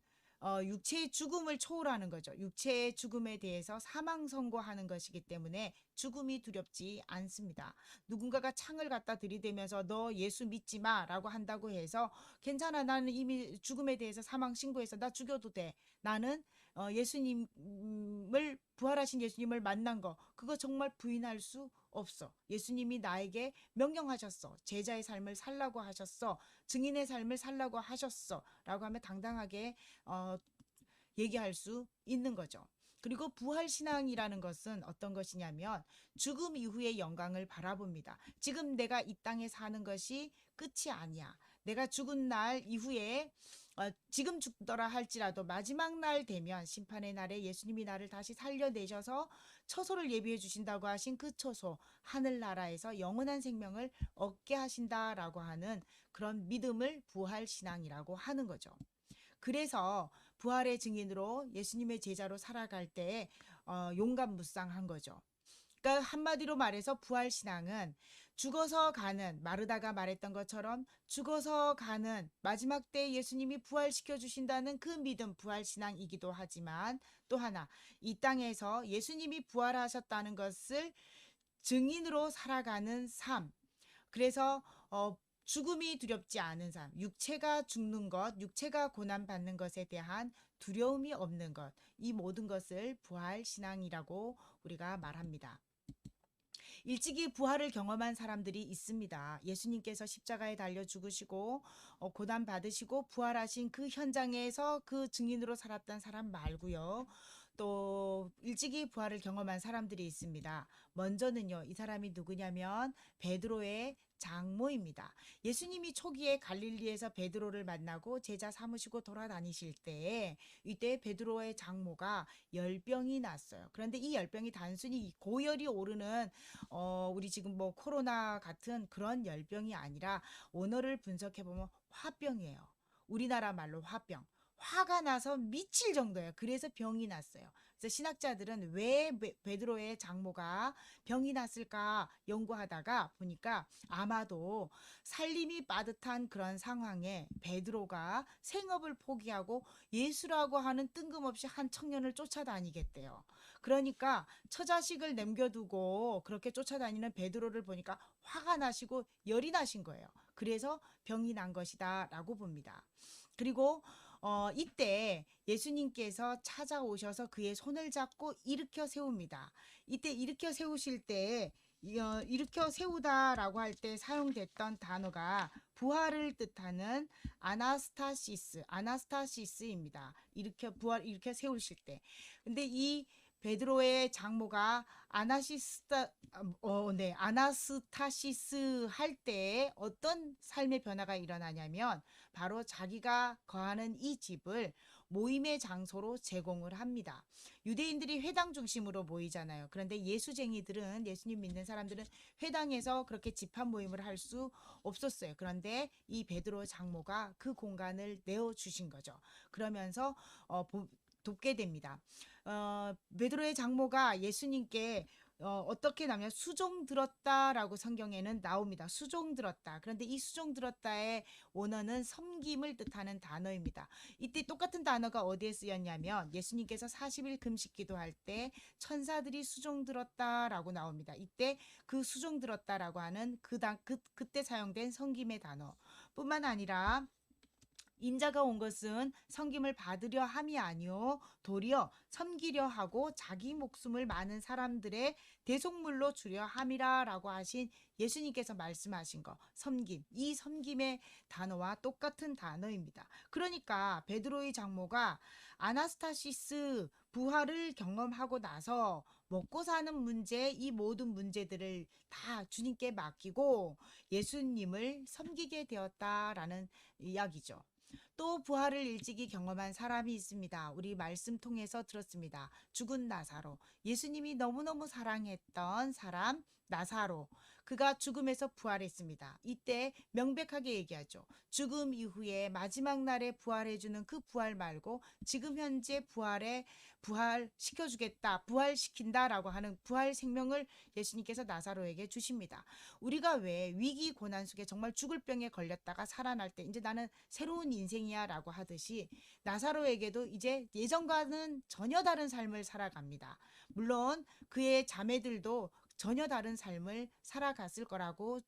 육체의 죽음을 초월하는 거죠. 육체의 죽음에 대해서 사망 선고하는 것이기 때문에 죽음이 두렵지 않습니다. 누군가가 창을 갖다 들이대면서 너 예수 믿지 마라고 한다고 해서 괜찮아, 나는 이미 죽음에 대해서 사망 신고해서 나 죽여도 돼. 나는 예수님을 부활하신 예수님을 만난 거 그거 정말 부인할 수 없어. 예수님이 나에게 명령하셨어. 제자의 삶을 살라고 하셨어. 증인의 삶을 살라고 하셨어. 라고 하면 당당하게 얘기할 수 있는 거죠. 그리고 부활신앙이라는 것은 어떤 것이냐면 죽음 이후의 영광을 바라봅니다. 지금 내가 이 땅에 사는 것이 끝이 아니야. 내가 죽은 날 이후에 지금 죽더라 할지라도 마지막 날 되면 심판의 날에 예수님이 나를 다시 살려내셔서 처소를 예비해 주신다고 하신 그 처소 하늘나라에서 영원한 생명을 얻게 하신다라고 하는 그런 믿음을 부활신앙이라고 하는 거죠. 그래서 부활의 증인으로 예수님의 제자로 살아갈 때 용감무쌍한 거죠. 그러니까 한마디로 말해서 부활 신앙은 죽어서 가는, 마르다가 말했던 것처럼 죽어서 가는 마지막 때 예수님이 부활시켜 주신다는 그 믿음, 부활 신앙이기도 하지만, 또 하나 이 땅에서 예수님이 부활하셨다는 것을 증인으로 살아가는 삶. 그래서 죽음이 두렵지 않은 삶, 육체가 죽는 것, 육체가 고난 받는 것에 대한 두려움이 없는 것, 이 모든 것을 부활 신앙이라고 우리가 말합니다. 일찍이 부활을 경험한 사람들이 있습니다. 예수님께서 십자가에 달려 죽으시고 고난 받으시고 부활하신 그 현장에서 그 증인으로 살았던 사람 말고요. 또 일찍이 부활을 경험한 사람들이 있습니다. 먼저는요, 이 사람이 누구냐면 베드로의 장모입니다. 예수님이 초기에 갈릴리에서 베드로를 만나고 제자 삼으시고 돌아다니실 때 이때 베드로의 장모가 열병이 났어요. 그런데 이 열병이 단순히 고열이 오르는 우리 지금 뭐 코로나 같은 그런 열병이 아니라 원어를 분석해 보면 화병이에요. 우리나라 말로 화병. 화가 나서 미칠 정도예요. 그래서 병이 났어요. 그래서 신학자들은 왜 베드로의 장모가 병이 났을까 연구하다가 보니까 아마도 살림이 빠듯한 그런 상황에 베드로가 생업을 포기하고 예수라고 하는 뜬금없이 한 청년을 쫓아다니겠대요. 그러니까 처자식을 남겨두고 그렇게 쫓아다니는 베드로를 보니까 화가 나시고 열이 나신 거예요. 그래서 병이 난 것이다라고 봅니다. 그리고 이때 예수님께서 찾아오셔서 그의 손을 잡고 일으켜 세웁니다. 이때 일으켜 세우실 때 일으켜 세우다라고 할 때 사용됐던 단어가 부활을 뜻하는 아나스타시스입니다. 일으켜 세우실 때. 근데 이 베드로의 장모가 아나스타시스 할 때 어떤 삶의 변화가 일어나냐면 바로 자기가 거하는 이 집을 모임의 장소로 제공을 합니다. 유대인들이 회당 중심으로 모이잖아요. 그런데 예수쟁이들은, 예수님 믿는 사람들은 회당에서 그렇게 집합 모임을 할 수 없었어요. 그런데 이 베드로 장모가 그 공간을 내어주신 거죠. 그러면서 돕게 됩니다. 베드로의 장모가 예수님께 어떻게 나면 수종 들었다라고 성경에는 나옵니다. 수종 들었다. 그런데 이 수종 들었다의 원어는 섬김을 뜻하는 단어입니다. 이때 똑같은 단어가 어디에 쓰였냐면 예수님께서 40일 금식 기도할 때 천사들이 수종 들었다라고 나옵니다. 이때 그 수종 들었다라고 하는 그때 사용된 섬김의 단어뿐만 아니라 인자가 온 것은 섬김을 받으려 함이 아니요 도리어 섬기려 하고 자기 목숨을 많은 사람들의 대속물로 주려 함이라라고 하신 예수님께서 말씀하신 거 섬김, 이 섬김의 단어와 똑같은 단어입니다. 그러니까 베드로의 장모가 아나스타시스 부활을 경험하고 나서 먹고 사는 문제, 이 모든 문제들을 다 주님께 맡기고 예수님을 섬기게 되었다라는 이야기죠. 또 부활을 일찍이 경험한 사람이 있습니다. 우리 말씀 통해서 들었습니다. 죽은 나사로. 예수님이 너무너무 사랑했던 사람 나사로. 그가 죽음에서 부활했습니다. 이때 명백하게 얘기하죠. 죽음 이후에 마지막 날에 부활해주는 그 부활 말고 지금 현재 부활시켜주겠다, 부활시킨다라고 하는 부활 생명을 예수님께서 나사로에게 주십니다. 우리가 왜 위기 고난 속에 정말 죽을 병에 걸렸다가 살아날 때 이제 나는 새로운 인생이야 라고 하듯이 나사로에게도 이제 예전과는 전혀 다른 삶을 살아갑니다. 물론 그의 자매들도 전혀 다른 삶을 살아갔을 거라고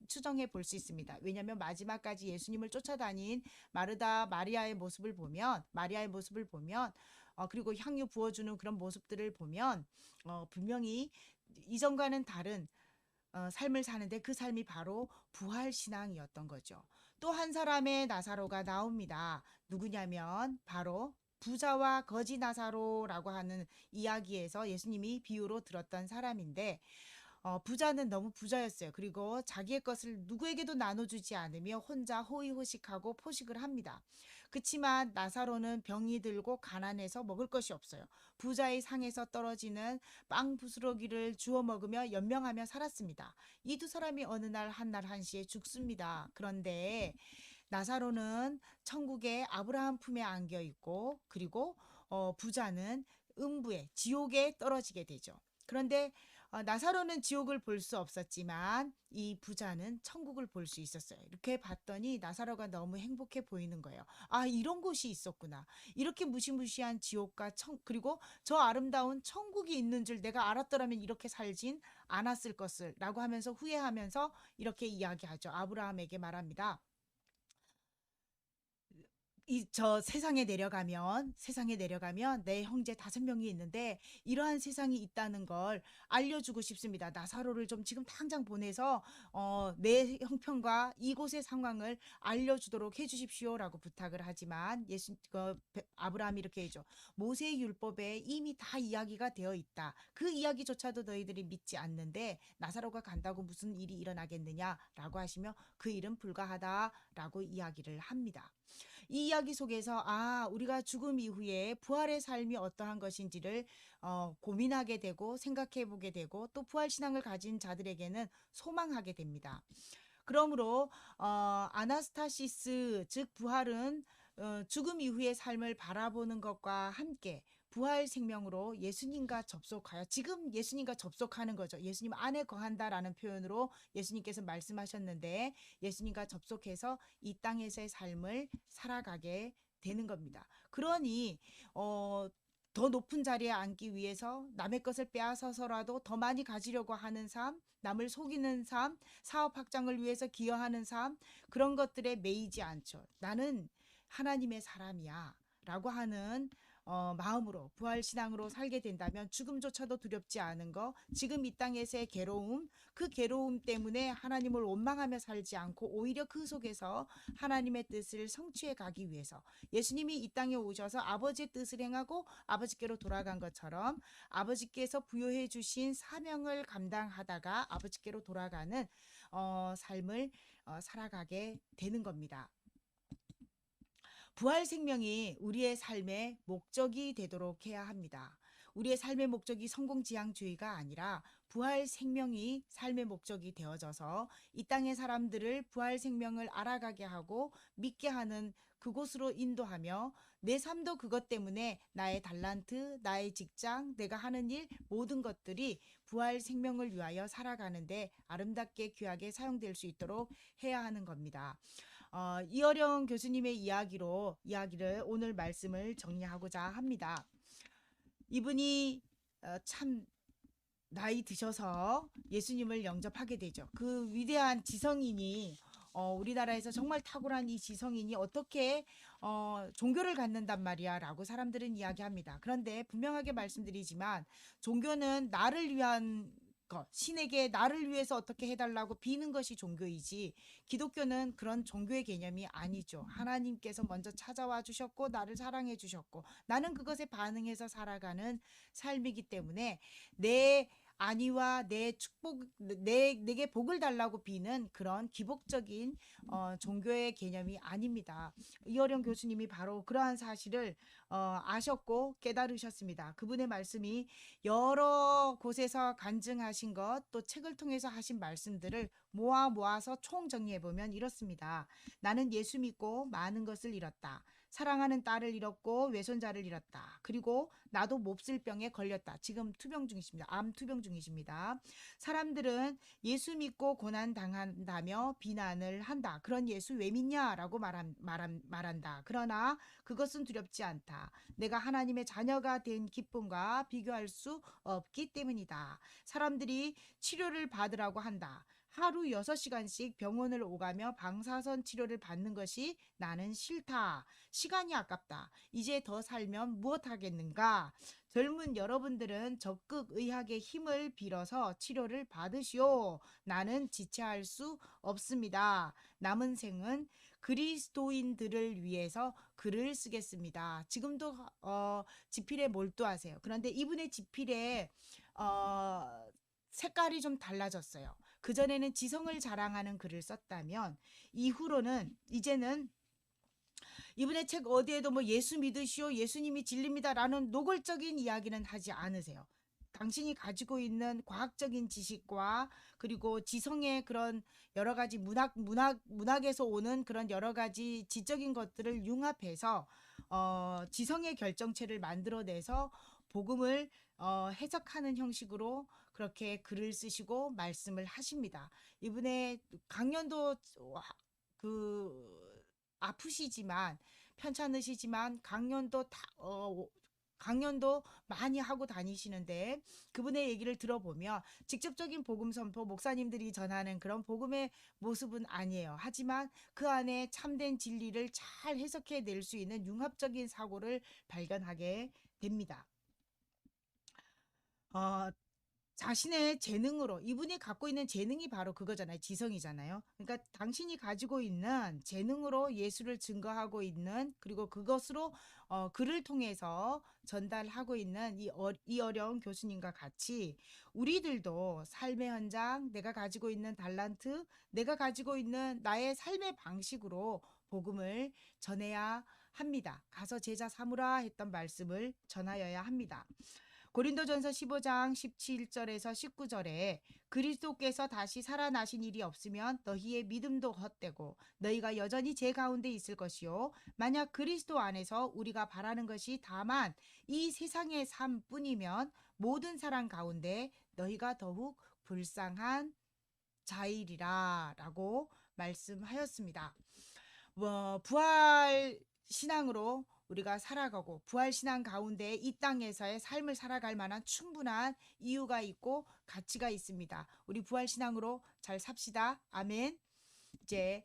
추정해 볼 수 있습니다. 왜냐하면 마지막까지 예수님을 쫓아다닌 마리아의 모습을 보면 그리고 향유 부어주는 그런 모습들을 보면 분명히 이전과는 다른 삶을 사는데 그 삶이 바로 부활 신앙이었던 거죠. 또 한 사람의 나사로가 나옵니다. 누구냐면 바로 부자와 거지 나사로라고 하는 이야기에서 예수님이 비유로 들었던 사람인데 부자는 너무 부자였어요. 그리고 자기의 것을 누구에게도 나눠주지 않으며 혼자 호의호식하고 포식을 합니다. 그치만 나사로는 병이 들고 가난해서 먹을 것이 없어요. 부자의 상에서 떨어지는 빵 부스러기를 주워 먹으며 연명하며 살았습니다. 이 두 사람이 어느 날 한시에 죽습니다. 그런데 나사로는 천국의 아브라함 품에 안겨 있고 그리고 부자는 지옥에 떨어지게 되죠. 그런데 나사로는 지옥을 볼 수 없었지만 이 부자는 천국을 볼 수 있었어요. 이렇게 봤더니 나사로가 너무 행복해 보이는 거예요. 아, 이런 곳이 있었구나. 이렇게 무시무시한 지옥과 그리고 저 아름다운 천국이 있는 줄 내가 알았더라면 이렇게 살진 않았을 것을 라고 하면서 후회하면서 이렇게 이야기하죠. 아브라함에게 말합니다. 저 세상에 내려가면 내 형제 5명이 있는데 이러한 세상이 있다는 걸 알려주고 싶습니다. 나사로를 좀 지금 당장 보내서 내 형편과 이곳의 상황을 알려주도록 해주십시오라고 부탁을 하지만 아브라함이 이렇게 해줘. 모세의 율법에 이미 다 이야기가 되어 있다. 그 이야기조차도 너희들이 믿지 않는데 나사로가 간다고 무슨 일이 일어나겠느냐라고 하시며 그 일은 불가하다라고 이야기를 합니다. 이 이야기 속에서 우리가 죽음 이후에 부활의 삶이 어떠한 것인지를 고민하게 되고 생각해 보게 되고 또 부활 신앙을 가진 자들에게는 소망하게 됩니다. 그러므로 아나스타시스 즉 부활은 죽음 이후의 삶을 바라보는 것과 함께 부활 생명으로 예수님과 접속하여 지금 예수님과 접속하는 거죠. 예수님 안에 거한다라는 표현으로 예수님께서 말씀하셨는데 예수님과 접속해서 이 땅에서의 삶을 살아가게 되는 겁니다. 그러니 더 높은 자리에 앉기 위해서 남의 것을 빼앗아서라도 더 많이 가지려고 하는 삶, 남을 속이는 삶, 사업 확장을 위해서 기여하는 삶, 그런 것들에 매이지 않죠. 나는 하나님의 사람이야 라고 하는 마음으로 부활신앙으로 살게 된다면 죽음조차도 두렵지 않은 거, 지금 이 땅에서의 괴로움, 그 괴로움 때문에 하나님을 원망하며 살지 않고 오히려 그 속에서 하나님의 뜻을 성취해 가기 위해서 예수님이 이 땅에 오셔서 아버지의 뜻을 행하고 아버지께로 돌아간 것처럼 아버지께서 부여해 주신 사명을 감당하다가 아버지께로 돌아가는 삶을 살아가게 되는 겁니다. 부활 생명이 우리의 삶의 목적이 되도록 해야 합니다. 우리의 삶의 목적이 성공지향주의가 아니라 부활 생명이 삶의 목적이 되어져서 이 땅의 사람들을 부활 생명을 알아가게 하고 믿게 하는 그곳으로 인도하며 내 삶도 그것 때문에 나의 달란트, 나의 직장, 내가 하는 일 모든 것들이 부활 생명을 위하여 살아가는데 아름답게 귀하게 사용될 수 있도록 해야 하는 겁니다. 이어령 교수님의 이야기를 오늘 말씀을 정리하고자 합니다. 이분이 참 나이 드셔서 예수님을 영접하게 되죠. 그 위대한 지성인이 우리나라에서 정말 탁월한 이 지성인이 어떻게 종교를 갖는단 말이야 라고 사람들은 이야기합니다. 그런데 분명하게 말씀드리지만 종교는 나를 위한 신에게 나를 위해서 어떻게 해달라고 비는 것이 종교이지 기독교는 그런 종교의 개념이 아니죠. 하나님께서 먼저 찾아와 주셨고 나를 사랑해 주셨고 나는 그것에 반응해서 살아가는 삶이기 때문에 내 안위와 내 축복, 내게 복을 달라고 비는 그런 기복적인 종교의 개념이 아닙니다. 이어령 교수님이 바로 그러한 사실을 아셨고 깨달으셨습니다. 그분의 말씀이 여러 곳에서 간증하신 것, 또 책을 통해서 하신 말씀들을 모아서 총정리해 보면 이렇습니다. 나는 예수 믿고 많은 것을 잃었다. 사랑하는 딸을 잃었고 외손자를 잃었다. 그리고 나도 몹쓸 병에 걸렸다. 지금 투병 중이십니다. 암 투병 중이십니다. 사람들은 예수 믿고 고난 당한다며 비난을 한다. 그런 예수 왜 믿냐라고 말한다. 그러나 그것은 두렵지 않다. 내가 하나님의 자녀가 된 기쁨과 비교할 수 없기 때문이다. 사람들이 치료를 받으라고 한다. 하루 6시간씩 병원을 오가며 방사선 치료를 받는 것이 나는 싫다. 시간이 아깝다. 이제 더 살면 무엇하겠는가? 젊은 여러분들은 적극 의학의 힘을 빌어서 치료를 받으시오. 나는 지체할 수 없습니다. 남은 생은 그리스도인들을 위해서 글을 쓰겠습니다. 지금도 지필에 몰두하세요. 그런데 이분의 지필에 색깔이 좀 달라졌어요. 그전에는 지성을 자랑하는 글을 썼다면 이제는 이분의 책 어디에도 뭐 예수 믿으시오, 예수님이 진리입니다 라는 노골적인 이야기는 하지 않으세요. 당신이 가지고 있는 과학적인 지식과 그리고 지성의 그런 여러 가지 문학에서 오는 그런 여러 가지 지적인 것들을 융합해서 지성의 결정체를 만들어내서 복음을 해석하는 형식으로 그렇게 글을 쓰시고 말씀을 하십니다. 이분의 강연도 아프시지만 편찮으시지만 강연도 많이 하고 다니시는데 그분의 얘기를 들어보면 직접적인 복음 선포, 목사님들이 전하는 그런 복음의 모습은 아니에요. 하지만 그 안에 참된 진리를 잘 해석해 낼 수 있는 융합적인 사고를 발견하게 됩니다. 자신의 재능으로, 이분이 갖고 있는 재능이 바로 그거잖아요. 지성이잖아요. 그러니까 당신이 가지고 있는 재능으로 예수를 증거하고 있는, 그리고 그것으로 글을 통해서 전달하고 있는 이 어려운 교수님과 같이 우리들도 삶의 현장, 내가 가지고 있는 달란트, 내가 가지고 있는 나의 삶의 방식으로 복음을 전해야 합니다. 가서 제자 삼으라 했던 말씀을 전하여야 합니다. 고린도전서 15장 17절에서 19절에 그리스도께서 다시 살아나신 일이 없으면 너희의 믿음도 헛되고 너희가 여전히 제 가운데 있을 것이요 만약 그리스도 안에서 우리가 바라는 것이 다만 이 세상의 삶뿐이면 모든 사람 가운데 너희가 더욱 불쌍한 자이리라 라고 말씀하였습니다. 부활 신앙으로 우리가 살아가고 부활신앙 가운데 이 땅에서의 삶을 살아갈 만한 충분한 이유가 있고 가치가 있습니다. 우리 부활신앙으로 잘 삽시다. 아멘. 이제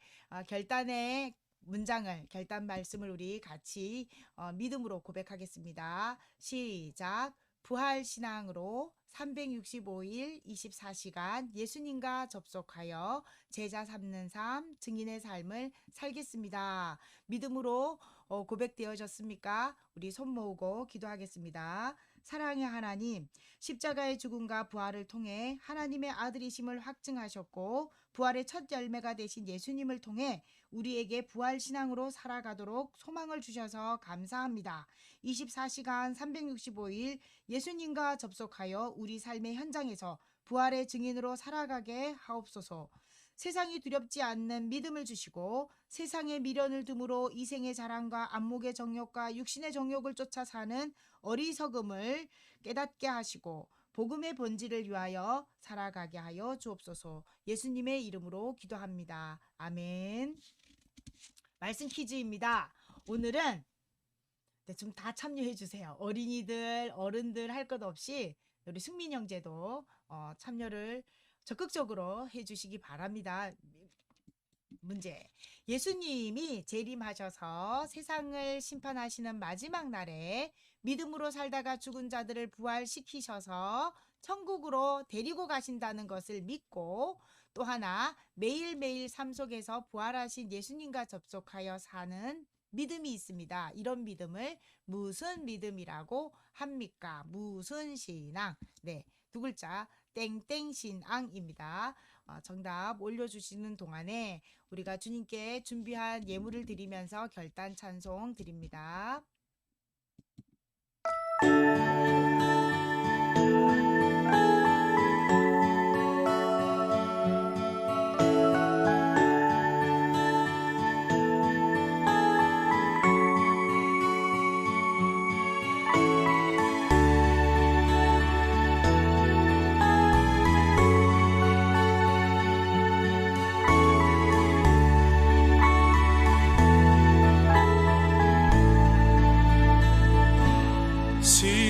결단의 문장을, 결단 말씀을 우리 같이 믿음으로 고백하겠습니다. 시작. 부활신앙으로 365일 24시간 예수님과 접속하여 제자 삼는 삶, 증인의 삶을 살겠습니다. 믿음으로 고백되어졌습니까? 우리 손 모으고 기도하겠습니다. 사랑의 하나님, 십자가의 죽음과 부활을 통해 하나님의 아들이심을 확증하셨고 부활의 첫 열매가 되신 예수님을 통해 우리에게 부활신앙으로 살아가도록 소망을 주셔서 감사합니다. 24시간 365일 예수님과 접속하여 우리 삶의 현장에서 부활의 증인으로 살아가게 하옵소서. 세상이 두렵지 않는 믿음을 주시고 세상의 미련을 듬으로 이생의 자랑과 안목의 정욕과 육신의 정욕을 쫓아 사는 어리석음을 깨닫게 하시고 복음의 본질을 위하여 살아가게 하여 주옵소서. 예수님의 이름으로 기도합니다. 아멘. 말씀 퀴즈입니다. 오늘은 좀 다 참여해 주세요. 어린이들, 어른들 할 것 없이 우리 승민 형제도 참여를 적극적으로 해주시기 바랍니다. 문제. 예수님이 재림하셔서 세상을 심판하시는 마지막 날에 믿음으로 살다가 죽은 자들을 부활시키셔서 천국으로 데리고 가신다는 것을 믿고 또 하나 매일매일 삶 속에서 부활하신 예수님과 접속하여 사는 믿음이 있습니다. 이런 믿음을 무슨 믿음이라고 합니까? 무슨 신앙? 네, 두 글자 땡땡신앙입니다. 정답 올려주시는 동안에 우리가 주님께 준비한 예물을 드리면서 결단 찬송 드립니다.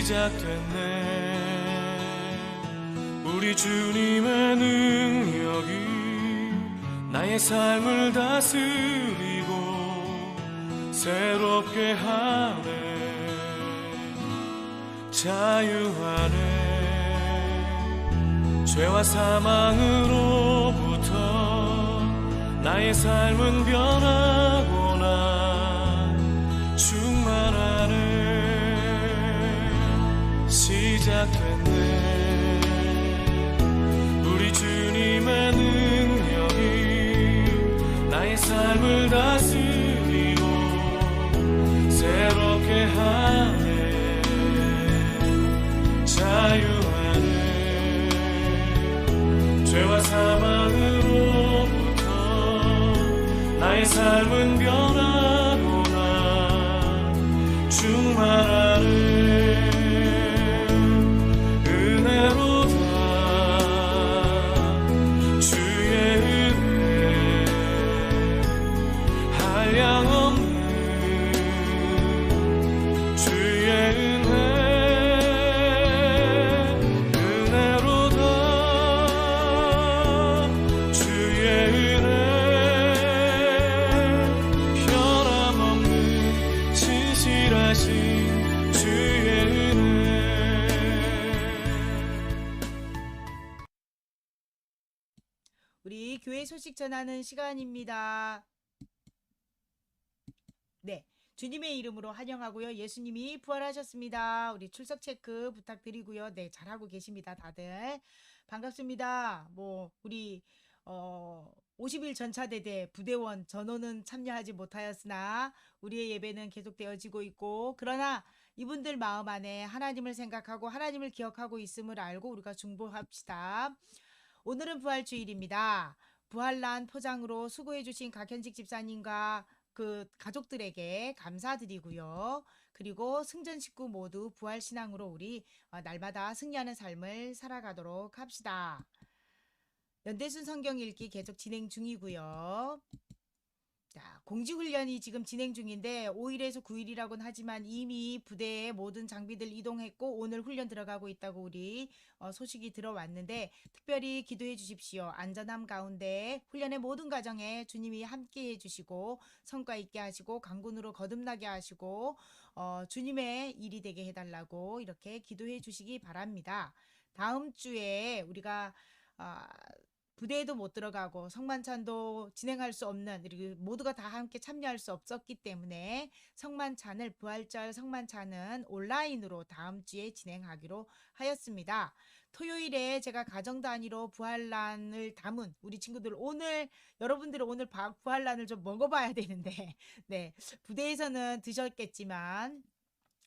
시작됐네. 우리 주님의 능력이 나의 삶을 다스리고 새롭게 하네. 자유하네. 죄와 사망으로부터 나의 삶은 변하구나. 충만하네. 시작됐네. 우리 주님의 능력이 나의 삶을 다스리고 새롭게 하네. 자유하네. 죄와 사망으로부터 나의 삶은 변하구나. 충만하네. 은혜로 다 우리 교회 소식 전하는 시간입니다. 네. 주님의 이름으로 환영하고요. 예수님이 부활하셨습니다. 우리 출석 체크 부탁드리고요. 네, 잘하고 계십니다. 다들. 반갑습니다. 우리 50일 전차대대 부대원 전원은 참여하지 못하였으나 우리의 예배는 계속되어지고 있고, 그러나 이분들 마음 안에 하나님을 생각하고 하나님을 기억하고 있음을 알고 우리가 중보합시다. 오늘은 부활주일입니다. 부활란 포장으로 수고해주신 각현직 집사님과 그 가족들에게 감사드리고요. 그리고 승전 식구 모두 부활신앙으로 우리 날마다 승리하는 삶을 살아가도록 합시다. 연대순 성경 읽기 계속 진행 중이고요. 자, 공지훈련이 지금 진행 중인데 5일에서 9일이라고는 하지만 이미 부대의 모든 장비들 이동했고 오늘 훈련 들어가고 있다고 우리 소식이 들어왔는데, 특별히 기도해 주십시오. 안전함 가운데 훈련의 모든 과정에 주님이 함께해 주시고 성과 있게 하시고 강군으로 거듭나게 하시고 주님의 일이 되게 해달라고 이렇게 기도해 주시기 바랍니다. 다음 주에 우리가 부대에도 못 들어가고 성만찬도 진행할 수 없는, 그리고 모두가 다 함께 참여할 수 없었기 때문에 성만찬을, 부활절 성만찬은 온라인으로 다음 주에 진행하기로 하였습니다. 토요일에 제가 가정 단위로 부활란을 담은 우리 친구들, 여러분들은 오늘 부활란을 좀 먹어봐야 되는데 네, 부대에서는 드셨겠지만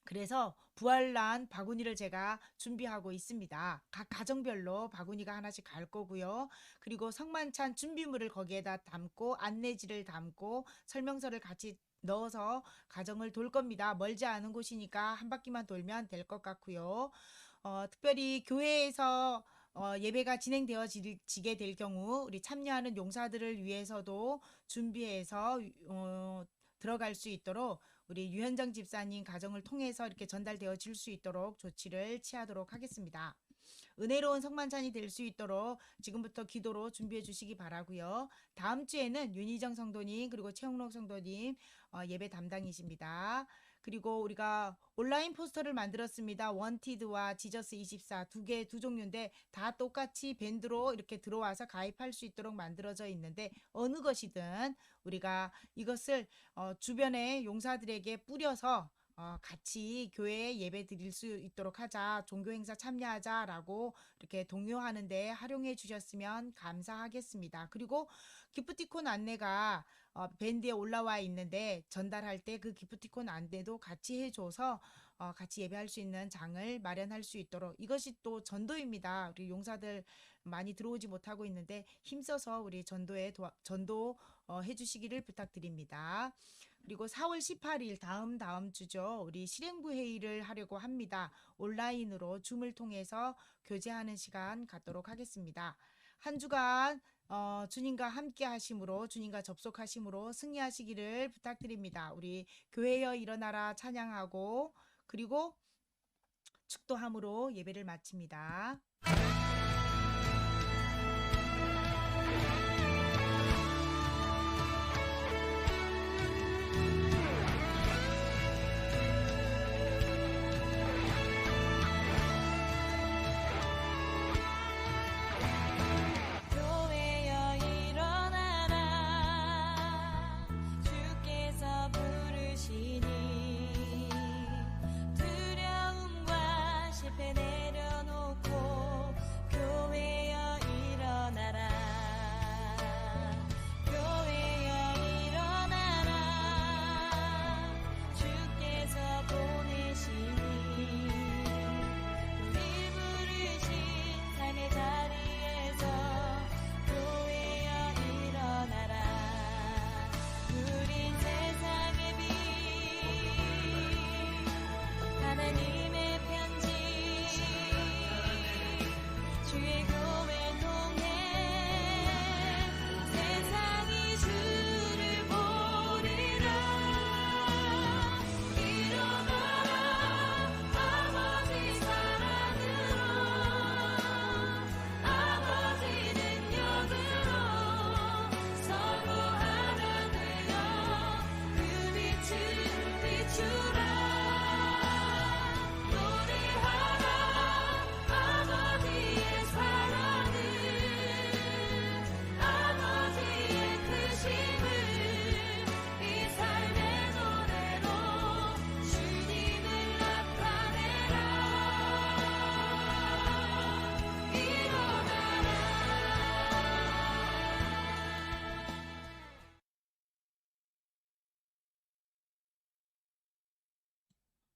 그래서 부활란 바구니를 제가 준비하고 있습니다. 각 가정별로 바구니가 하나씩 갈 거고요. 그리고 성만찬 준비물을 거기에다 담고 안내지를 담고 설명서를 같이 넣어서 가정을 돌 겁니다. 멀지 않은 곳이니까 한 바퀴만 돌면 될 것 같고요. 특별히 교회에서 예배가 진행되어지게 될 경우 우리 참여하는 용사들을 위해서도 준비해서 들어갈 수 있도록 우리 유현정 집사님 가정을 통해서 이렇게 전달되어질 수 있도록 조치를 취하도록 하겠습니다. 은혜로운 성만찬이 될 수 있도록 지금부터 기도로 준비해 주시기 바라고요. 다음 주에는 윤희정 성도님 그리고 최홍록 성도님 예배 담당이십니다. 그리고 우리가 온라인 포스터를 만들었습니다. 원티드와 지저스24 두 종류인데 다 똑같이 밴드로 이렇게 들어와서 가입할 수 있도록 만들어져 있는데, 어느 것이든 우리가 이것을 주변의 용사들에게 뿌려서 같이 교회에 예배 드릴 수 있도록 하자, 종교 행사 참여하자라고 이렇게 동요하는데 활용해 주셨으면 감사하겠습니다. 그리고 기프티콘 안내가 밴드에 올라와 있는데 전달할 때 그 기프티콘 안내도 같이 해줘서 같이 예배할 수 있는 장을 마련할 수 있도록, 이것이 또 전도입니다. 우리 용사들 많이 들어오지 못하고 있는데 힘써서 우리 전도 해주시기를 부탁드립니다. 그리고 4월 18일 다음 주죠. 우리 실행부 회의를 하려고 합니다. 온라인으로 줌을 통해서 교제하는 시간 갖도록 하겠습니다. 한 주간 주님과 함께 하심으로, 주님과 접속하심으로 승리하시기를 부탁드립니다. 우리 교회여 일어나라 찬양하고 그리고 축도함으로 예배를 마칩니다. 두려움과 실패 내려놓고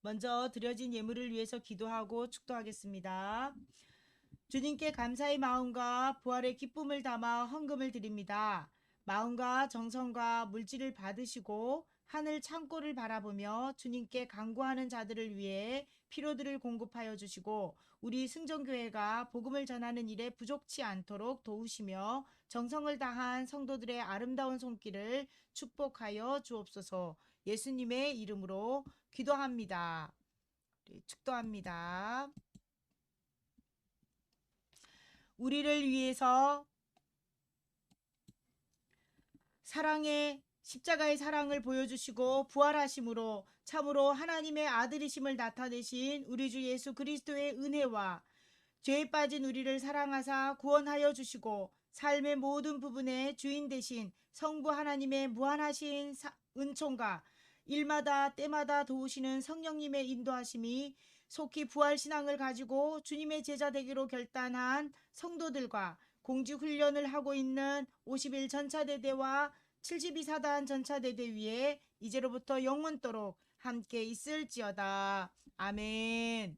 먼저 드려진 예물을 위해서 기도하고 축도하겠습니다. 주님께 감사의 마음과 부활의 기쁨을 담아 헌금을 드립니다. 마음과 정성과 물질을 받으시고 하늘 창고를 바라보며 주님께 간구하는 자들을 위해 피로들을 공급하여 주시고 우리 승정교회가 복음을 전하는 일에 부족치 않도록 도우시며 정성을 다한 성도들의 아름다운 손길을 축복하여 주옵소서. 예수님의 이름으로 기도합니다. 축도합니다. 우리를 위해서 십자가의 사랑을 보여주시고 부활하심으로 참으로 하나님의 아들이심을 나타내신 우리 주 예수 그리스도의 은혜와 죄에 빠진 우리를 사랑하사 구원하여 주시고 삶의 모든 부분에 주인 되신 성부 하나님의 무한하신 은총과 일마다 때마다 도우시는 성령님의 인도하심이 속히 부활신앙을 가지고 주님의 제자 되기로 결단한 성도들과 공지훈련을 하고 있는 51 전차대대와 72사단 전차대대 위에 이제로부터 영원토록 함께 있을지어다. 아멘.